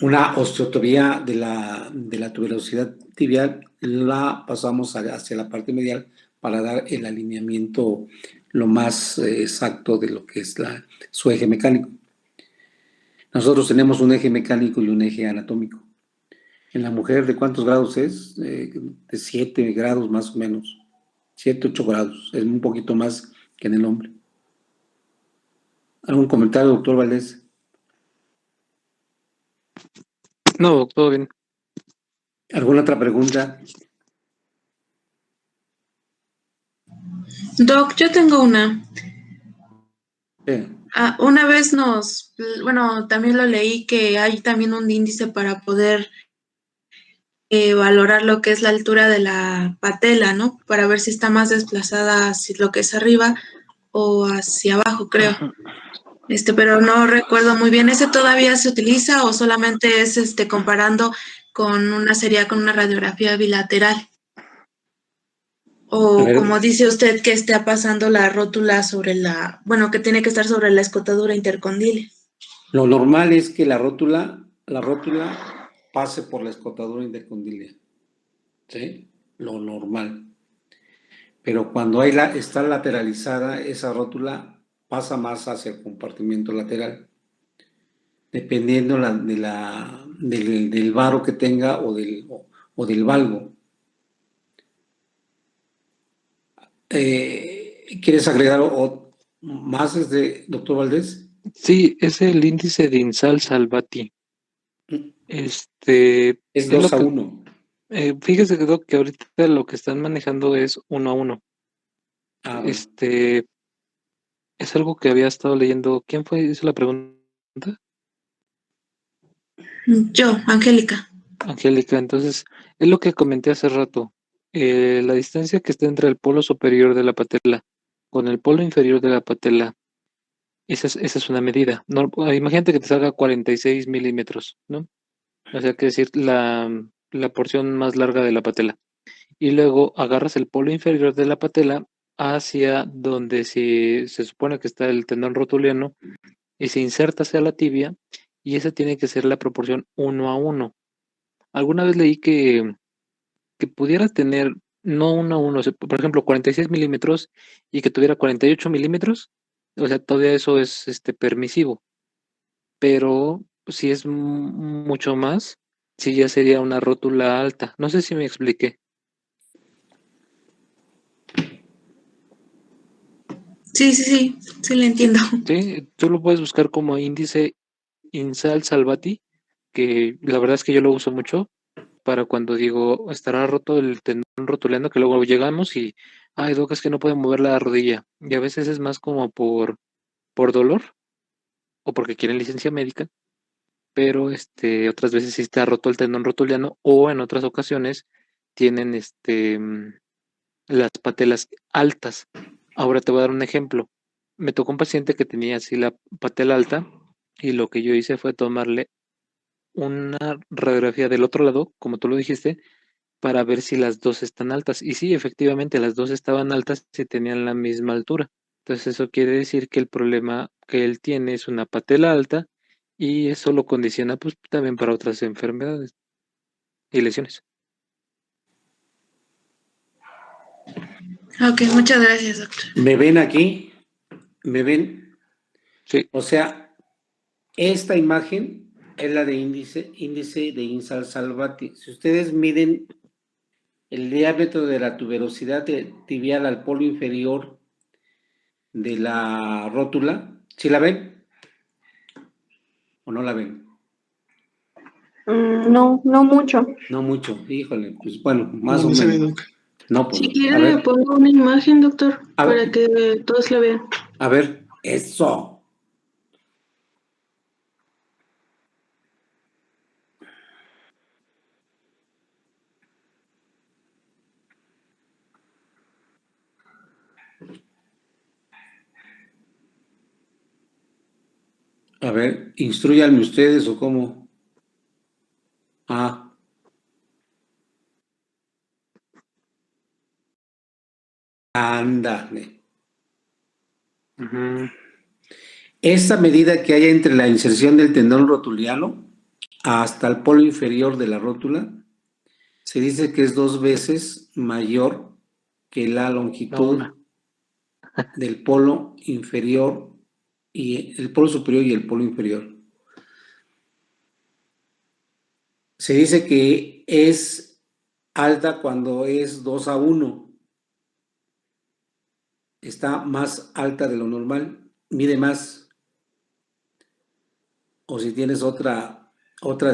una osteotomía de la tuberosidad tibial, la pasamos hacia la parte medial para dar el alineamiento lo más exacto de lo que es su eje mecánico. Nosotros tenemos un eje mecánico y un eje anatómico. En la mujer, ¿de cuántos grados es? De 7 grados más o menos. 7, 8 grados. Es un poquito más que en el hombre. ¿Algún comentario, doctor Valdés? No, todo bien. ¿Alguna otra pregunta? Doc, yo tengo una. Sí. Una vez también lo leí que hay también un índice para poder valorar lo que es la altura de la patela, ¿no? Para ver si está más desplazada hacia lo que es arriba o hacia abajo, creo. Pero no recuerdo muy bien. ¿Ese todavía se utiliza o solamente es comparando con una radiografía bilateral? O como dice usted, que está pasando la rótula que tiene que estar sobre la escotadura intercondilia. Lo normal es que la rótula pase por la escotadura intercondilia, ¿sí? Lo normal. Pero cuando está lateralizada, esa rótula pasa más hacia el compartimiento lateral, dependiendo del varo que tenga o del valgo. ¿Quieres agregar más, doctor Valdés? Sí, es el índice de Insal-Salvati. Es 2:1. Fíjese, Doc, que ahorita lo que están manejando es 1:1. Bueno. Es algo que había estado leyendo. ¿Quién hizo la pregunta? Yo, Angélica. Angélica, entonces, es lo que comenté hace rato. La distancia que está entre el polo superior de la patela con el polo inferior de la patela, esa es una medida. No, imagínate que te salga 46 milímetros, ¿no? O sea, que decir la porción más larga de la patela. Y luego agarras el polo inferior de la patela hacia donde se supone que está el tendón rotuliano y se inserta hacia la tibia, y esa tiene que ser la proporción 1:1. Alguna vez leí que pudieras tener no 1:1, o sea, por ejemplo, 46 milímetros y que tuviera 48 milímetros, o sea, todavía eso es permisivo, pero si es mucho más, sí ya sería una rótula alta. No sé si me expliqué. Sí, le entiendo. Sí, tú lo puedes buscar como índice Insal-Salvati, que la verdad es que yo lo uso mucho para cuando digo, estará roto el tendón rotuliano, que luego llegamos y, ay, Doc, es que no puedo mover la rodilla. Y a veces es más como por dolor o porque quieren licencia médica, pero otras veces sí está roto el tendón rotuliano o en otras ocasiones tienen las patelas altas. Ahora te voy a dar un ejemplo. Me tocó un paciente que tenía así la patela alta y lo que yo hice fue tomarle una radiografía del otro lado, como tú lo dijiste, para ver si las dos están altas. Y sí, efectivamente, las dos estaban altas y tenían la misma altura. Entonces eso quiere decir que el problema que él tiene es una patela alta y eso lo condiciona pues también para otras enfermedades y lesiones. Ok, muchas gracias, doctor. ¿Me ven aquí? ¿Me ven? Sí. O sea, esta imagen es la de índice de Insal Salvati. Si ustedes miden el diámetro de la tuberosidad tibial al polo inferior de la rótula, ¿sí la ven? ¿O no la ven? No, no mucho. No mucho, híjole, pues bueno, más No, o no se ve, menos. Doc. No, pues, Si a quiere, le ver, pongo una imagen, doctor, a para ver, que todos la vean. a ver, eso. A ver, instruyanme ustedes o cómo. Ah, ándale. Ujú. Esta medida que hay entre la inserción del tendón rotuliano hasta el polo inferior de la rótula se dice que es 2 veces mayor que la No, longitud una. del polo inferior y el polo superior y el polo inferior. Se dice que es alta cuando es 2:1. Está más alta de lo normal, mide más. O si tienes otra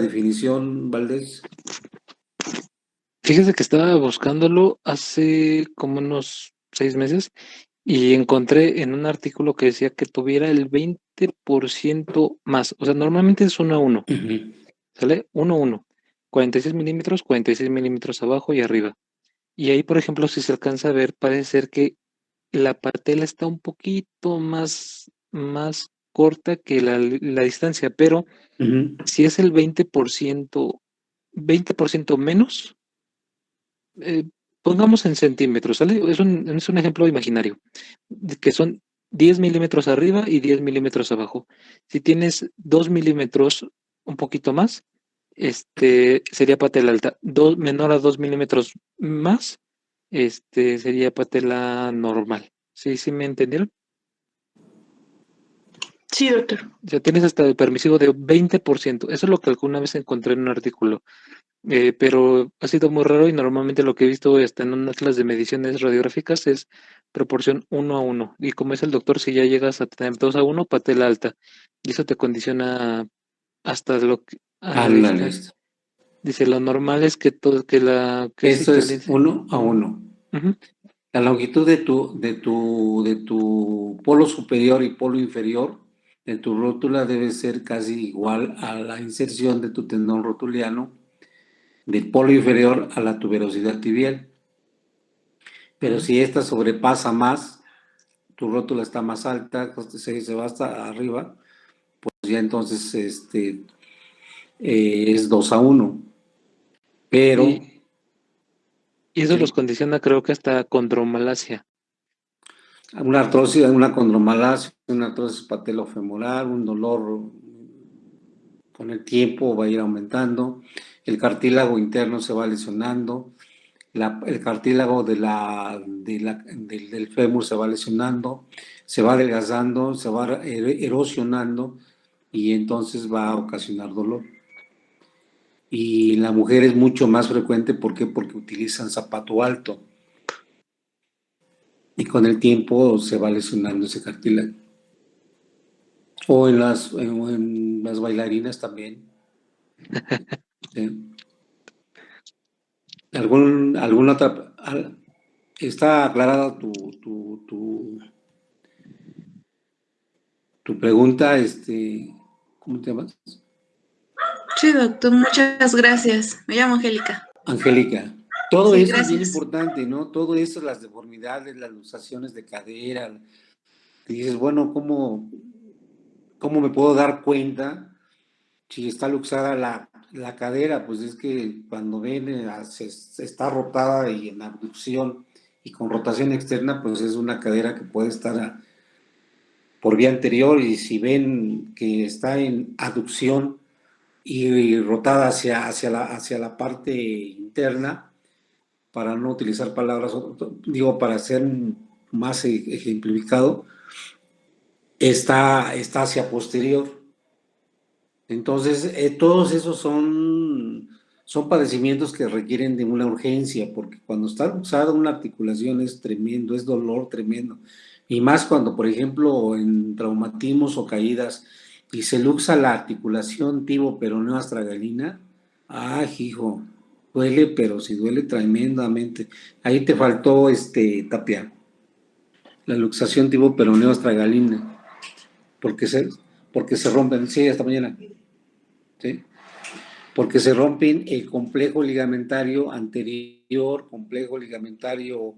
definición, Valdés. Fíjese que estaba buscándolo hace como unos 6 meses y encontré en un artículo que decía que tuviera el 20% más. O sea, normalmente es 1:1, Ujú. ¿sale? 1:1. 46 milímetros, 46 milímetros abajo y arriba. Y ahí, por ejemplo, si se alcanza a ver, parece ser que la patela está un poquito más corta que la distancia, pero Ujú. si es el 20% menos, eh, pongamos en centímetros, ¿sale? Es un ejemplo imaginario, que son 10 milímetros arriba y 10 milímetros abajo. Si tienes 2 milímetros, un poquito más, sería patela alta. Menor a 2 milímetros más, sería patela normal. ¿Sí, sí me entendieron? Sí, doctor. O sea, tienes hasta el permisivo de 20%. Eso es lo que alguna vez encontré en un artículo. Pero ha sido muy raro y normalmente lo que he visto hasta en un atlas de mediciones radiográficas es proporción 1:1. Y como es el doctor, si ya llegas a tener 2:1, patela alta. Y eso te condiciona hasta a la Ándale. distancia. Dice, lo normal es que todo, que sí, Esto que es 1:1. Ujú. La longitud de tu polo superior y polo inferior de tu rótula debe ser casi igual a la inserción de tu tendón rotuliano del polo inferior a la tuberosidad tibial. Pero si esta sobrepasa más, tu rótula está más alta, se va hasta arriba, pues ya entonces es 2:1. Pero, Y eso los sí, condiciona, creo que hasta condromalacia. una artrosis, una condromalacia, una artrosis patelofemoral, un dolor con el tiempo va a ir aumentando, el cartílago interno se va lesionando, el cartílago del fémur se va lesionando, se va adelgazando, se va erosionando y entonces va a ocasionar dolor. Y en la mujer es mucho más frecuente, ¿por qué? Porque utilizan zapato alto y con el tiempo se va lesionando ese cartílago. O en las bailarinas también. ¿Sí? ¿Alguna otra? ¿Está aclarada tu pregunta? ¿Cómo te llamas? Sí, doctor, muchas gracias. Me llamo Angélica. Angélica, todo Sí, eso es bien gracias. importante, ¿no? Todo eso, las deformidades, las luxaciones de cadera. Y dices, bueno, ¿cómo me puedo dar cuenta si está luxada la cadera? Pues es que cuando ven, está rotada y en abducción y con rotación externa, pues es una cadera que puede estar por vía anterior, y si ven que está en aducción y rotada hacia la parte interna, para no utilizar palabras, digo, para ser más ejemplificado, está hacia posterior. Entonces, todos esos son padecimientos que requieren de una urgencia, porque cuando está luxada una articulación es tremendo, es dolor tremendo. Y más cuando, por ejemplo, en traumatismos o caídas, y se luxa la articulación tibo-peroneo astragalina, hijo, duele, pero sí duele tremendamente. Ahí te faltó, Tapia, la luxación tibo-peroneo astragalina, porque se rompen. Sí, hasta mañana. ¿Sí? Porque se rompen el complejo ligamentario anterior, complejo ligamentario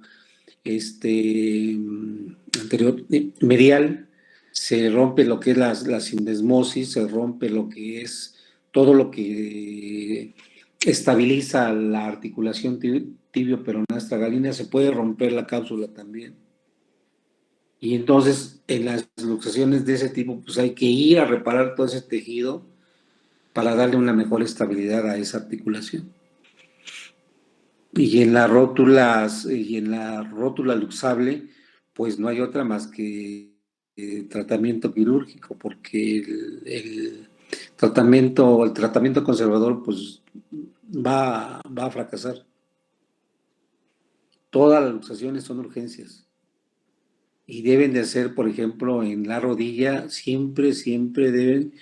anterior, medial, se rompe lo que es la sindesmosis, se rompe lo que es todo lo que estabiliza la articulación tibio-peronea astragalina, se puede romper la cápsula también. Y entonces, en las luxaciones de ese tipo, pues hay que ir a reparar todo ese tejido para darle una mejor estabilidad a esa articulación. Y en la rótula luxable, pues no hay otra más que tratamiento quirúrgico, porque el tratamiento conservador pues va a fracasar. Todas las luxaciones son urgencias y deben de ser, por ejemplo, en la rodilla, siempre deben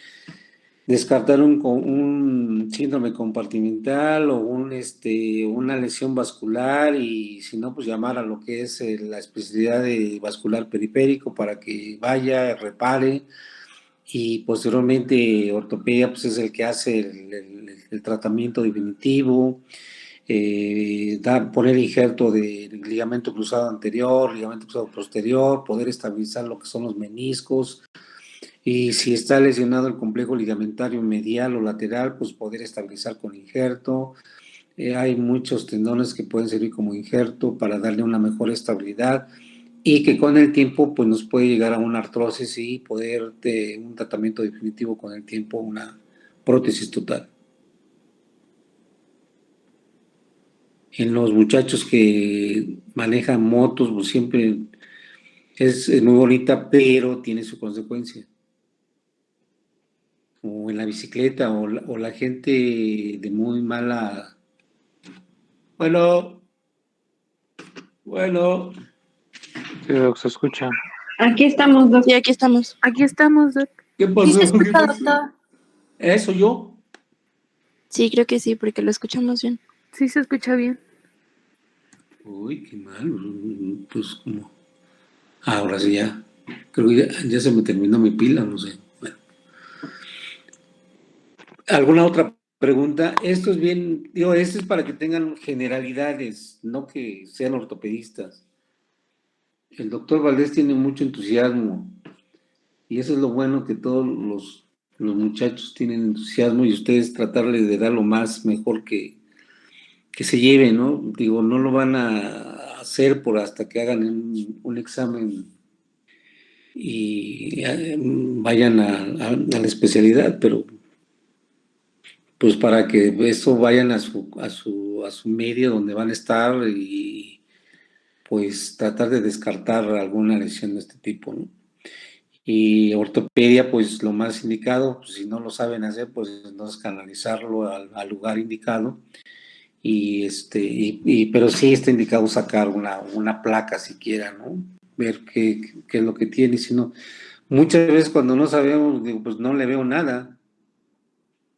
descartar un síndrome compartimental o una lesión vascular, y si no, pues llamar a lo que es la especialidad de vascular periférico para que vaya, repare, y posteriormente ortopedia pues es el que hace el tratamiento definitivo, poner injerto de ligamento cruzado anterior, ligamento cruzado posterior, poder estabilizar lo que son los meniscos. Y si está lesionado el complejo ligamentario medial o lateral, pues poder estabilizar con injerto. Hay muchos tendones que pueden servir como injerto para darle una mejor estabilidad, y que con el tiempo pues nos puede llegar a una artrosis y poder un tratamiento definitivo con el tiempo, una prótesis total. En los muchachos que manejan motos, pues siempre es muy bonita, pero tiene su consecuencia. O en la bicicleta, o la gente de muy mala... Bueno. Sí, Doc, se escucha. Aquí estamos, doctor. Sí, aquí estamos. Aquí estamos, Doc. ¿Qué pasó? ¿Sí se escucha, ¿Qué pasó? doctor? ¿Eso yo? Sí, creo que sí, porque lo escuchamos bien. Sí se escucha bien. Uy, qué mal. Pues como... Ahora sí ya. Creo que ya se me terminó mi pila, no sé. Bueno. ¿Alguna otra pregunta? Esto es bien, digo, esto es para que tengan generalidades, no que sean ortopedistas. El doctor Valdés tiene mucho entusiasmo, y eso es lo bueno, que todos los muchachos tienen entusiasmo, y ustedes tratarles de dar lo más mejor que se lleven, ¿no? Digo, no lo van a hacer por hasta que hagan un examen y vayan a la especialidad, pero pues para que eso vayan a su medio donde van a estar, y pues tratar de descartar alguna lesión de este tipo, ¿no? Y ortopedia, pues lo más indicado, pues si no lo saben hacer, pues entonces canalizarlo al lugar indicado, pero sí está indicado sacar una placa siquiera, ¿no? Ver qué es lo que tiene. Si no, muchas veces cuando no sabemos, digo, pues no le veo nada.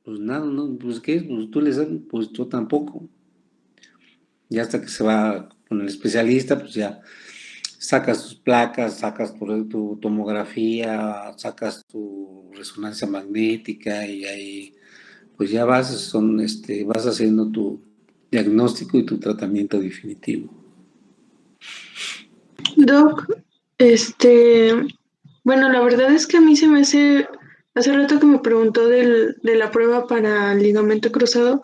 Pues nada, ¿no? Pues ¿qué? Pues tú le sabes, pues yo tampoco. Ya hasta que se va con el especialista, pues ya sacas tus placas, sacas tu tomografía, sacas tu resonancia magnética, y ahí pues ya vas haciendo tu diagnóstico y tu tratamiento definitivo. Doc, bueno, la verdad es que a mí se me hace rato que me preguntó de la prueba para el ligamento cruzado,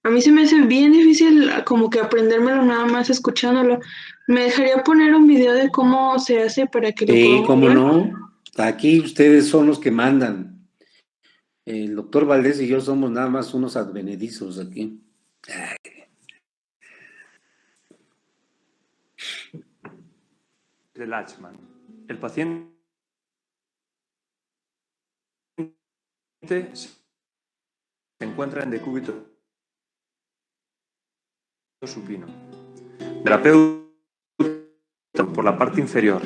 a mí se me hace bien difícil como que aprendérmelo nada más escuchándolo. ¿Me dejaría poner un video de cómo se hace para que lo Sí, podamos cómo ver? no. Aquí ustedes son los que mandan. El doctor Valdés y yo somos nada más unos advenedizos aquí. De Lachman. El paciente se encuentra en decúbito supino. Terapeuta por la parte inferior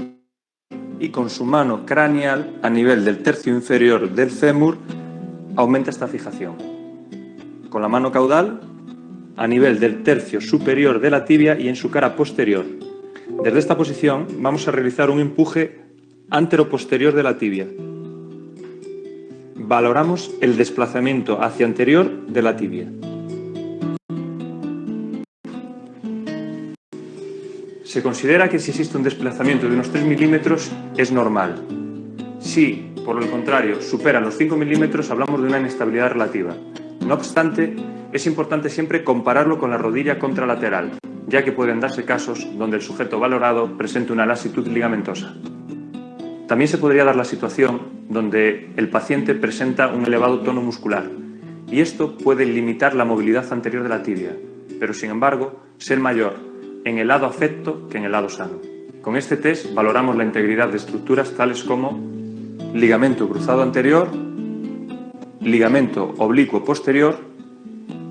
y con su mano craneal a nivel del tercio inferior del fémur aumenta esta fijación. Con la mano caudal a nivel del tercio superior de la tibia y en su cara posterior. Desde esta posición vamos a realizar un empuje anteroposterior de la tibia. Valoramos el desplazamiento hacia anterior de la tibia. Se considera que si existe un desplazamiento de unos 3 milímetros es normal. Si, por el contrario, supera los 5 milímetros, hablamos de una inestabilidad relativa. No obstante, es importante siempre compararlo con la rodilla contralateral, ya que pueden darse casos donde el sujeto valorado presente una lasitud ligamentosa. También se podría dar la situación donde el paciente presenta un elevado tono muscular, y esto puede limitar la movilidad anterior de la tibia, pero sin embargo ser mayor en el lado afecto que en el lado sano. Con este test valoramos la integridad de estructuras tales como ligamento cruzado anterior, ligamento oblicuo posterior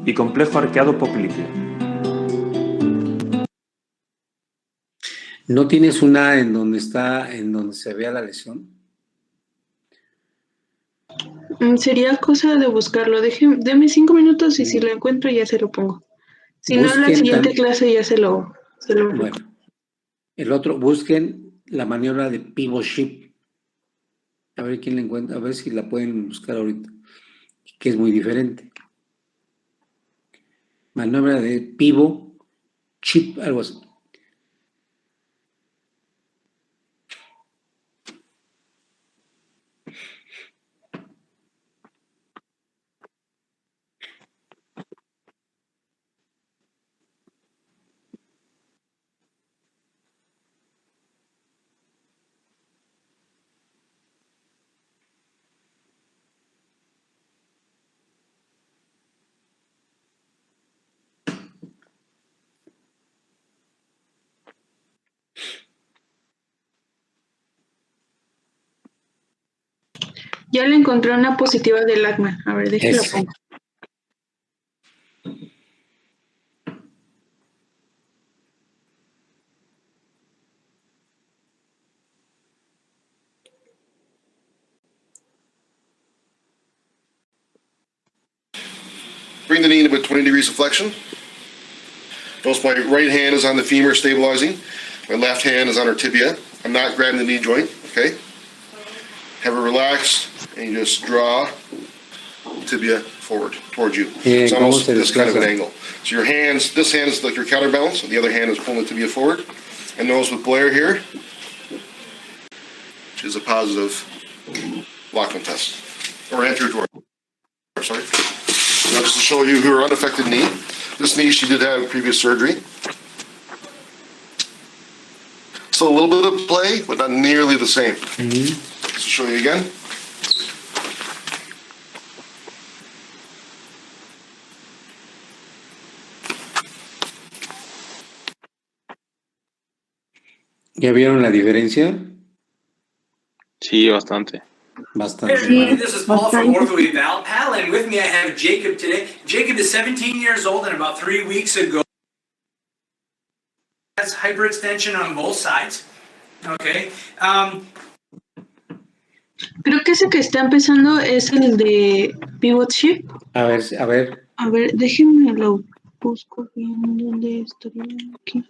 y complejo arqueado popliteo. ¿No tienes una en donde se vea la lesión? Sería cosa de buscarlo. Deme 5 minutos y si lo encuentro ya se lo pongo. Si no, en la siguiente clase ya se lo Bueno, el otro, busquen la maniobra de pivot shift. A ver quién la encuentra, a ver si la pueden buscar ahorita, que es muy diferente. Maniobra de pivot shift, algo así. Ya le encontré una positiva del acma. A ver, déjela pongo. Bring the knee into 20 degrees of flexion. Notice my right hand is on the femur stabilizing. My left hand is on our tibia. I'm not grabbing the knee joint, okay? Have it relaxed, and you just draw tibia forward towards you. It's almost this kind of an angle. So your hands, this hand is like your counterbalance, and the other hand is pulling the tibia forward. And notice with Blair here, which is a positive Lachman test, or anterior torsion. Sorry. Now just to show you her unaffected knee. This knee, she did have previous surgery. So a little bit of play, but not nearly the same. Just to show you again. ¿Ya vieron la diferencia? Sí, bastante. Bastante. Hey, this is Paul from OrthoEval. And with me I have Jacob today. Jacob is 17 years old and about 3 weeks ago has hyperextension on both sides. Okay. Creo que ese que está empezando es el de pivot shift. A ver. A ver, déjenme lo busco bien. ¿Dónde estaría? Aquí.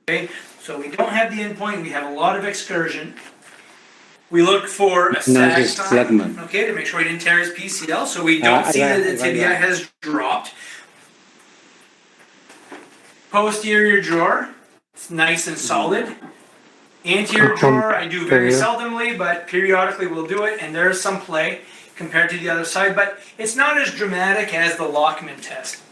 Okay, so we don't have the endpoint, we have a lot of excursion. We look for a No, sag es sign, Flatman. okay, to make sure he didn't tear his PCL, so we don't see that the tibia has dropped. Posterior drawer, it's nice and solid. Anterior drawer, I do very seldomly, but periodically we'll do it, and there's some play compared to the other side, but it's not as dramatic as the Lockman test.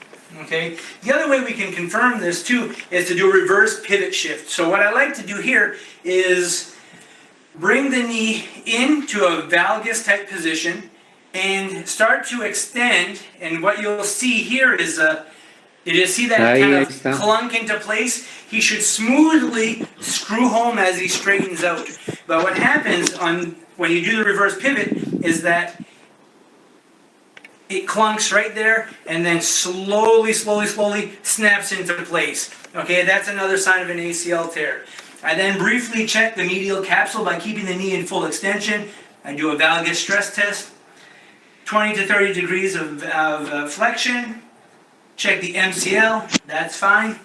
Okay. The other way we can confirm this too is to do a reverse pivot shift. So what I like to do here is bring the knee into a valgus type position and start to extend. And what you'll see here is did you see that kind of clunk into place? He should smoothly screw home as he straightens out. But what happens when you do the reverse pivot is that it clunks right there and then slowly snaps into place. Okay, that's another sign of an ACL tear. I then briefly check the medial capsule by keeping the knee in full extension. I do a valgus stress test, 20 to 30 degrees of flexion. Check the MCL, that's fine.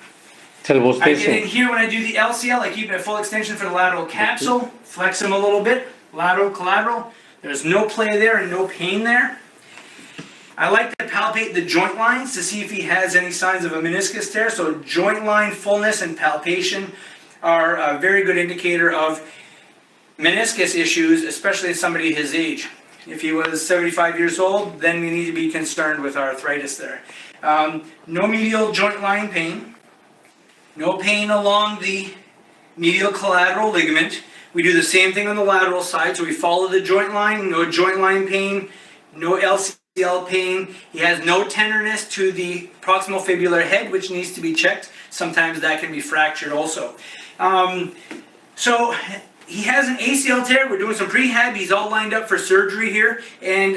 I get in here when I do the LCL, I keep it at full extension for the lateral capsule, flex them a little bit, lateral, collateral. There's no play there and no pain there. I like to palpate the joint lines to see if he has any signs of a meniscus tear. So joint line fullness and palpation are a very good indicator of meniscus issues, especially in somebody his age. If he was 75 years old, then we need to be concerned with arthritis there. No medial joint line pain. No pain along the medial collateral ligament. We do the same thing on the lateral side. So we follow the joint line, no joint line pain, no LCL pain. He has no tenderness to the proximal fibular head, which needs to be checked. Sometimes that can be fractured also. So he has an ACL tear. We're doing some prehab. He's all lined up for surgery here, and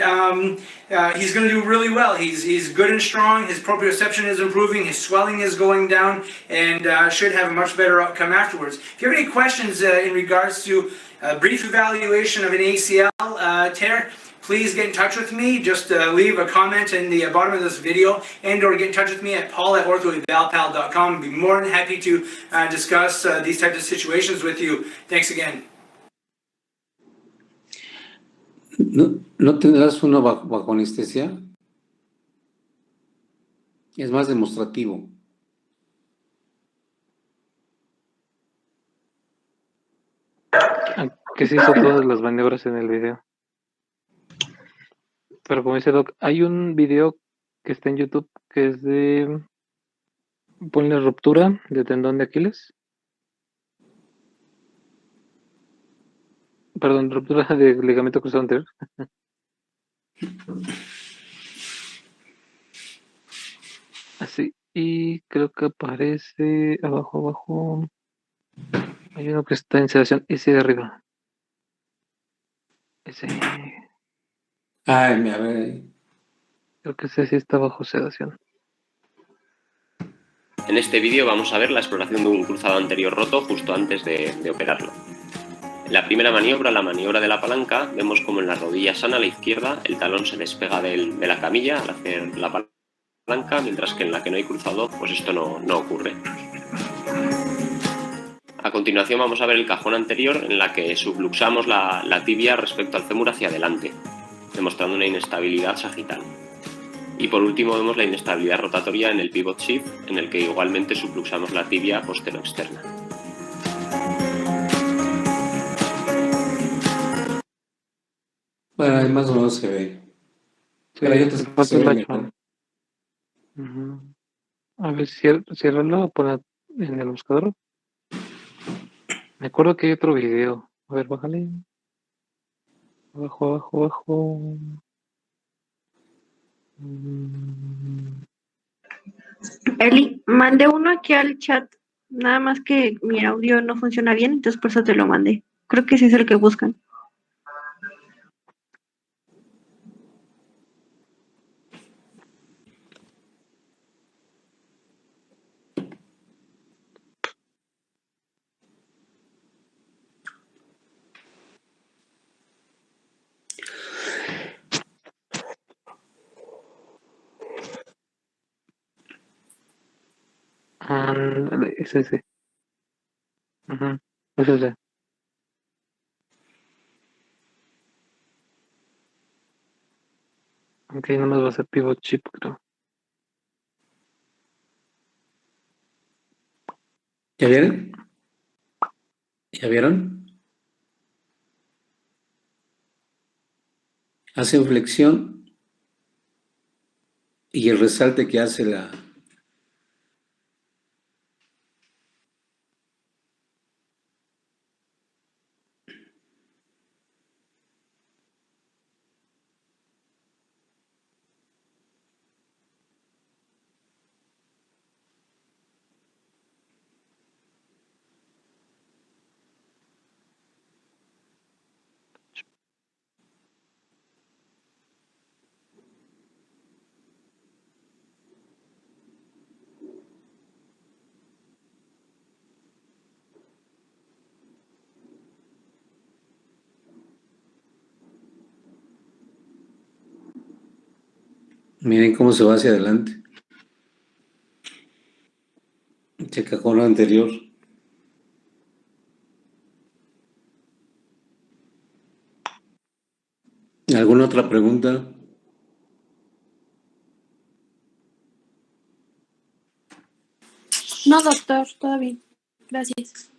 he's going to do really well. He's good and strong. His proprioception is improving. His swelling is going down, and should have a much better outcome afterwards. If you have any questions in regards to a brief evaluation of an ACL tear, please get in touch with me. Just leave a comment in the bottom of this video, and/or get in touch with me at paul@orthoevalpal.com. I'd be more than happy to discuss these types of situations with you. Thanks again. ¿No tendrás uno bajo anestesia? Es más demostrativo. Que se hizo todas las maniobras en el video. Pero como dice Doc, hay un video que está en YouTube que es de... Ponle ruptura de tendón de Aquiles. Perdón, ruptura de ligamento cruzado anterior. Así. Y creo que aparece abajo. Hay uno que está en sedación. Ese de arriba. Ese. Ay, a ver. Creo que ese sí está bajo sedación. En este vídeo vamos a ver la exploración de un cruzado anterior roto justo antes de operarlo. En la primera maniobra, la maniobra de la palanca, vemos como en la rodilla sana a la izquierda el talón se despega de la camilla al hacer la palanca, mientras que en la que no hay cruzado, pues esto no ocurre. A continuación vamos a ver el cajón anterior en la que subluxamos la tibia respecto al fémur hacia adelante, demostrando una inestabilidad sagital. Y por último vemos la inestabilidad rotatoria en el pivot shift, en el que igualmente subluxamos la tibia postero-externa. Bueno, además no se ve. Sí, pero hay otras que se ven mejor. A ver, ciérralo, ponla en el buscador. Me acuerdo que hay otro video. A ver, bájale. Abajo. Eli, mandé uno aquí al chat. Nada más que mi audio no funciona bien, entonces por eso te lo mandé. Creo que ese es el que buscan. Es ese. Es ese. Ok, nomás va a ser pivot chip, creo. ¿Ya vieron? ¿Ya vieron? Hacen flexión y el resalte que hace la... Miren cómo se va hacia adelante. Checa con lo anterior. ¿Alguna otra pregunta? No, doctor, todo bien. Gracias.